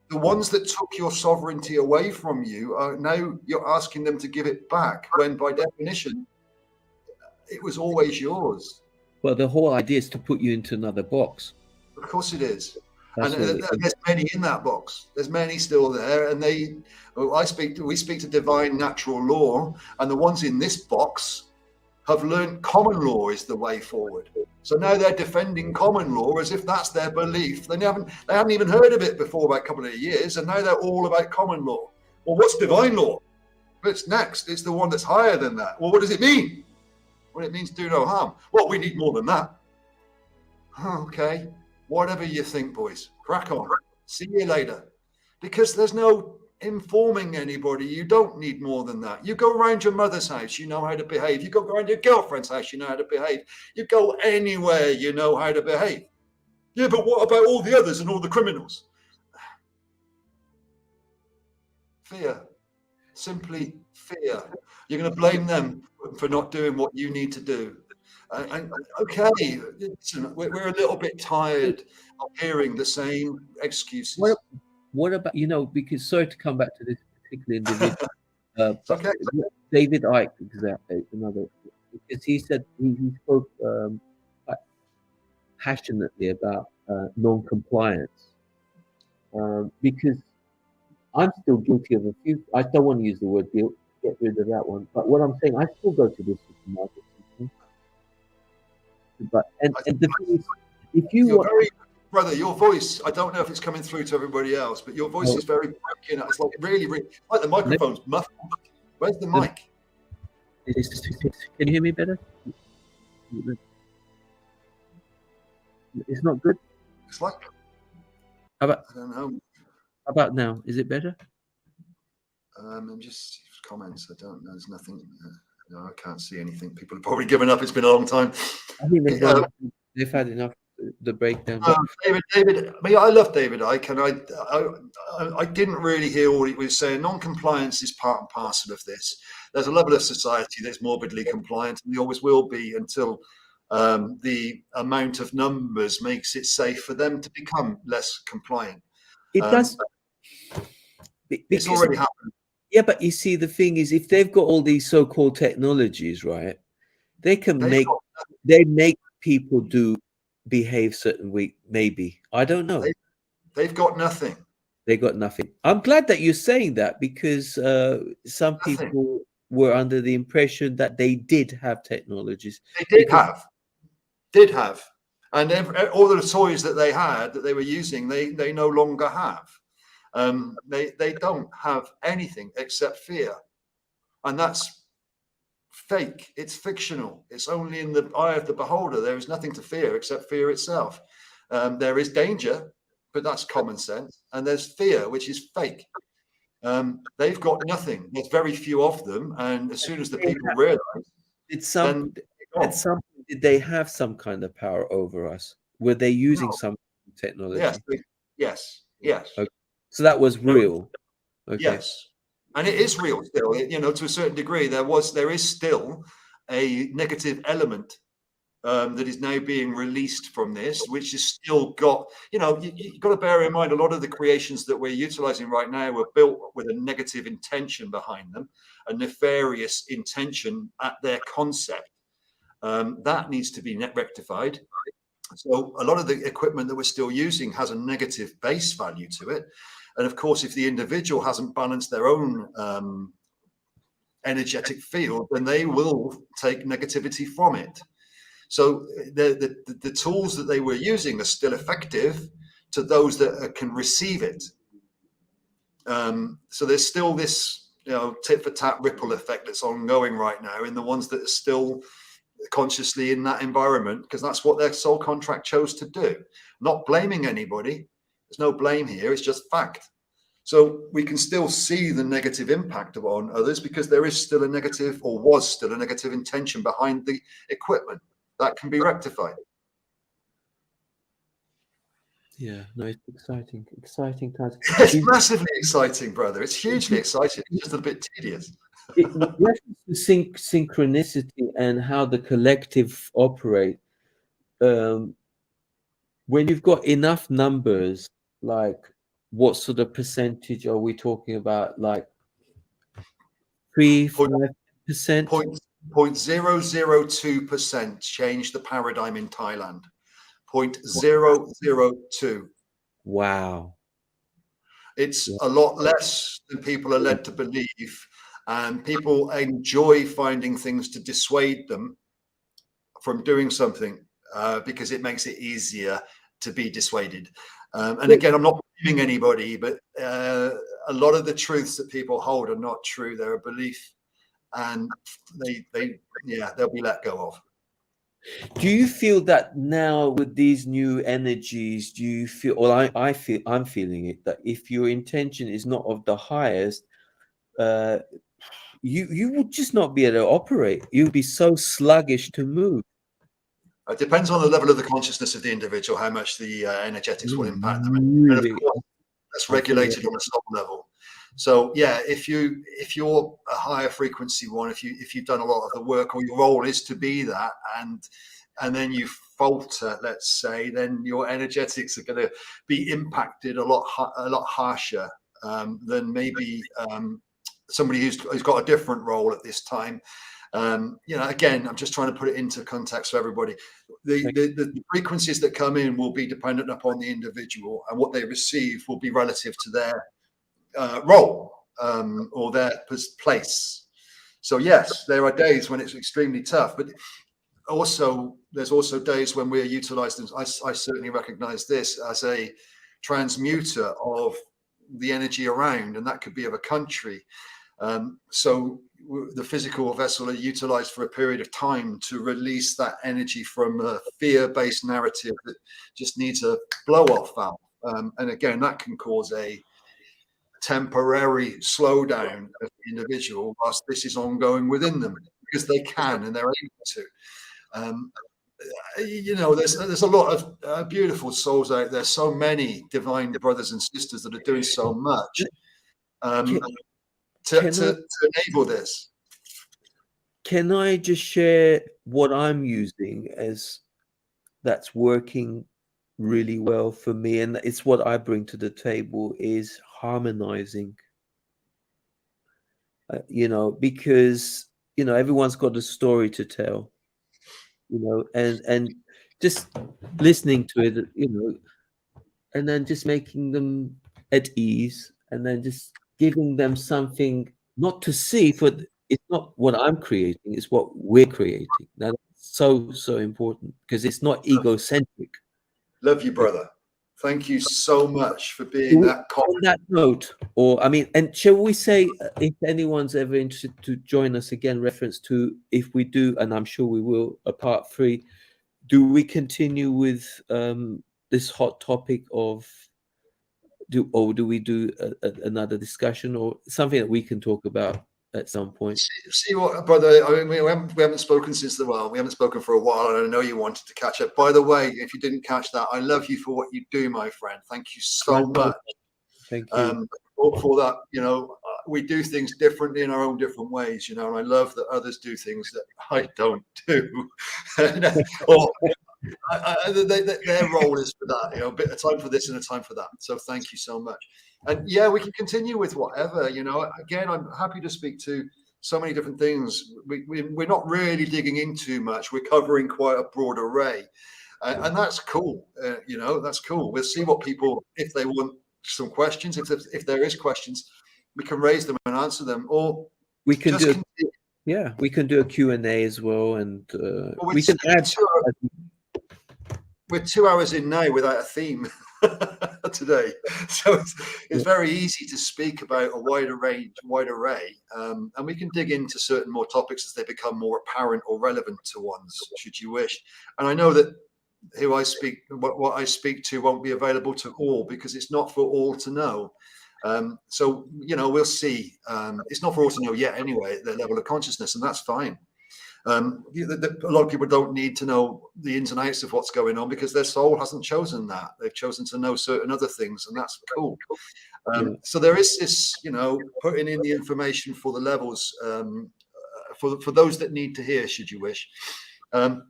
The ones that took your sovereignty away from you are now you're asking them to give it back, when by definition it was always yours. Well, the whole idea is to put you into another box. Of course it is. And there's many in that box. There's many still there, and we speak to divine natural law, and the ones in this box have learned common law is the way forward. So now they're defending common law as if that's their belief. They haven't even heard of it before about a couple of years, and now they're all about common law. Well, what's divine law? Well, it's next. It's the one that's higher than that. Well, what does it mean? Well, it means do no harm. Well, we need more than that. Okay. Whatever you think, boys, crack on. See you later. Because there's no informing anybody. You don't need more than that. You go around your mother's house, you know how to behave. You go around your girlfriend's house, you know how to behave. You go anywhere, you know how to behave. Yeah, but what about all the others and all the criminals? Fear. Simply fear. You're going to blame them for not doing what you need to do. And okay, listen, we're a little bit tired of hearing the same excuses. What about, because sorry to come back to this particular individual, It's okay. David Icke, exactly, another, because he said he spoke quite passionately about non-compliance, because I'm still guilty of a few. I don't want to use the word guilt, get rid of that one. But what I'm saying, I still go to the supermarket. But and the thing is, if You're very, brother, your voice, I don't know if it's coming through to everybody else, but your voice is very breaking. It's like really, like the microphone's muffled. Where's the mic? Can you hear me better? It's not good. It's like, How about, I don't know. how about now? Is it better? And just comments. I don't know. There's nothing. No, I can't see anything. People have probably given up. It's been a long time. I think they've had enough. The breakdown. David. I mean, I love David Icke, and I didn't really hear what he was saying. Non-compliance is part and parcel of this. There's a level of society that's morbidly compliant, and there always will be until the amount of numbers makes it safe for them to become less compliant. It does. It's already happened. Yeah, but you see, the thing is, if they've got all these so-called technologies, right, they can make people behave certain way. Maybe, I don't know. They've got nothing. They got nothing. I'm glad that you're saying that, because some people were under the impression that they did have technologies. They did have, and all the toys that they had that they were using, they no longer have. They don't have anything except fear, and that's fake. It's fictional. It's only in the eye of the beholder. There is nothing to fear except fear itself. There is danger, but that's common sense, and there's fear, which is fake. They've got nothing. There's very few of them, and as soon as the people realize, did they have some kind of power over us? Were they using some technology? Yes. Okay. So that was real. Okay. Yes, and it is real still. To a certain degree, there is still a negative element that is now being released from this, which is still got. You've got to bear in mind a lot of the creations that we're utilizing right now were built with a negative intention behind them, a nefarious intention at their concept. That needs to be rectified. So a lot of the equipment that we're still using has a negative base value to it. And of course, if the individual hasn't balanced their own energetic field, then they will take negativity from it. So the tools that they were using are still effective to those that can receive it. So there's still this tit for tat ripple effect that's ongoing right now in the ones that are still consciously in that environment, because that's what their soul contract chose to do. Not blaming anybody. There's no blame here. It's just fact. So we can still see the negative impact on others because there is still a negative, or was still a negative intention behind the equipment. That can be rectified. Yeah, no, it's exciting times. It's massively exciting, brother. It's hugely exciting. It's just a bit tedious. Synchronicity and how the collective operate. When you've got enough numbers, like what sort of percentage are we talking about? Like 3-5%? 0.002% changed the paradigm in Thailand. 0.002. Wow. It's a lot less than people are led to believe, and people enjoy finding things to dissuade them from doing something because it makes it easier to be dissuaded. And again, I'm not blaming anybody, but a lot of the truths that people hold are not true. They're a belief, and they'll be let go of. Do you feel that now with these new energies, do you feel, or I'm feeling it, that if your intention is not of the highest, you would just not be able to operate. You'd be so sluggish to move. It depends on the level of the consciousness of the individual, how much the energetics will impact them. And of course, that's regulated on a soul level. So yeah, if you're a higher frequency one, if you've done a lot of the work, or your role is to be that, and then you falter, let's say, then your energetics are going to be impacted a lot harsher than maybe somebody who's got a different role at this time. Again, I'm just trying to put it into context for everybody. The frequencies that come in will be dependent upon the individual, and what they receive will be relative to their role or their place. So yes, there are days when it's extremely tough, but there's also days when we're utilized, and I certainly recognize this as a transmuter of the energy around, and that could be of a country. So the physical vessel are utilized for a period of time to release that energy from a fear-based narrative that just needs a blow-off valve. And again, that can cause a temporary slowdown of the individual whilst this is ongoing within them, because they can and they're able to. There's a lot of beautiful souls out there, so many divine brothers and sisters that are doing so much to enable this. Can I just share what I'm using as that's working really well for me, and it's what I bring to the table, is harmonizing. Because everyone's got a story to tell. And just listening to it, and then just making them at ease, and then just giving them something not to see, for it's not what I'm creating, it's what we're creating. That's so important, because it's not egocentric. Love you, brother. Thank you so much for being that confident. On that note, and shall we say, if anyone's ever interested to join us again, reference to, if we do, and I'm sure we will, a part 3, do we continue with this hot topic of, do we do another discussion or something that we can talk about at some point? See what, brother, I mean, we haven't spoken we haven't spoken for a while, and I know you wanted to catch up. By the way, if you didn't catch that, I love you for what you do, my friend. Thank you so much. Thank you. For that, we do things differently in our own different ways, and I love that others do things that I don't do. Or their role is for that, a bit of time for this and a time for that. So thank you so much. And yeah, we can continue with whatever, again, I'm happy to speak to so many different things. We're not really digging into much. We're covering quite a broad array. And that's cool. That's cool. We'll see what people, if they want some questions, if there is questions, we can raise them and answer them, or we can we can do a Q&A as well. And we can add. We're 2 hours in now without a theme today, so it's very easy to speak about a wide array, and we can dig into certain more topics as they become more apparent or relevant to ones, should you wish. And I know that what I speak to won't be available to all, because it's not for all to know. So we'll see. It's not for all to know yet anyway, at their level of consciousness, and that's fine. A lot of people don't need to know the ins and outs of what's going on, because their soul hasn't chosen that. They've chosen to know certain other things, and that's cool. So there is this, putting in the information for the levels, for those that need to hear, should you wish. And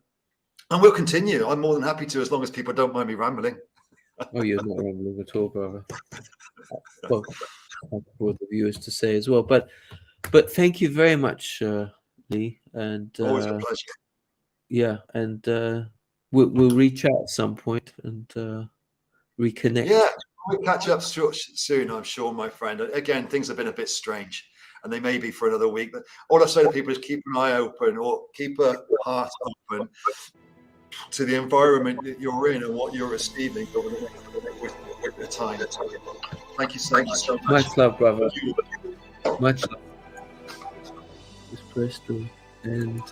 we'll continue. I'm more than happy to, as long as people don't mind me rambling. Oh, you're not rambling at all, brother. Well, for the viewers to say as well. But thank you very much, Lee. And always a pleasure. Yeah, and we'll reach out at some point and reconnect. Yeah, we'll catch up soon, I'm sure, my friend. Again, things have been a bit strange, and they may be for another week. But all I say to people is keep an eye open, or keep a heart open to the environment that you're in and what you're receiving over the next time. Thank you so much. Much love, brother. Much love. Just press to end.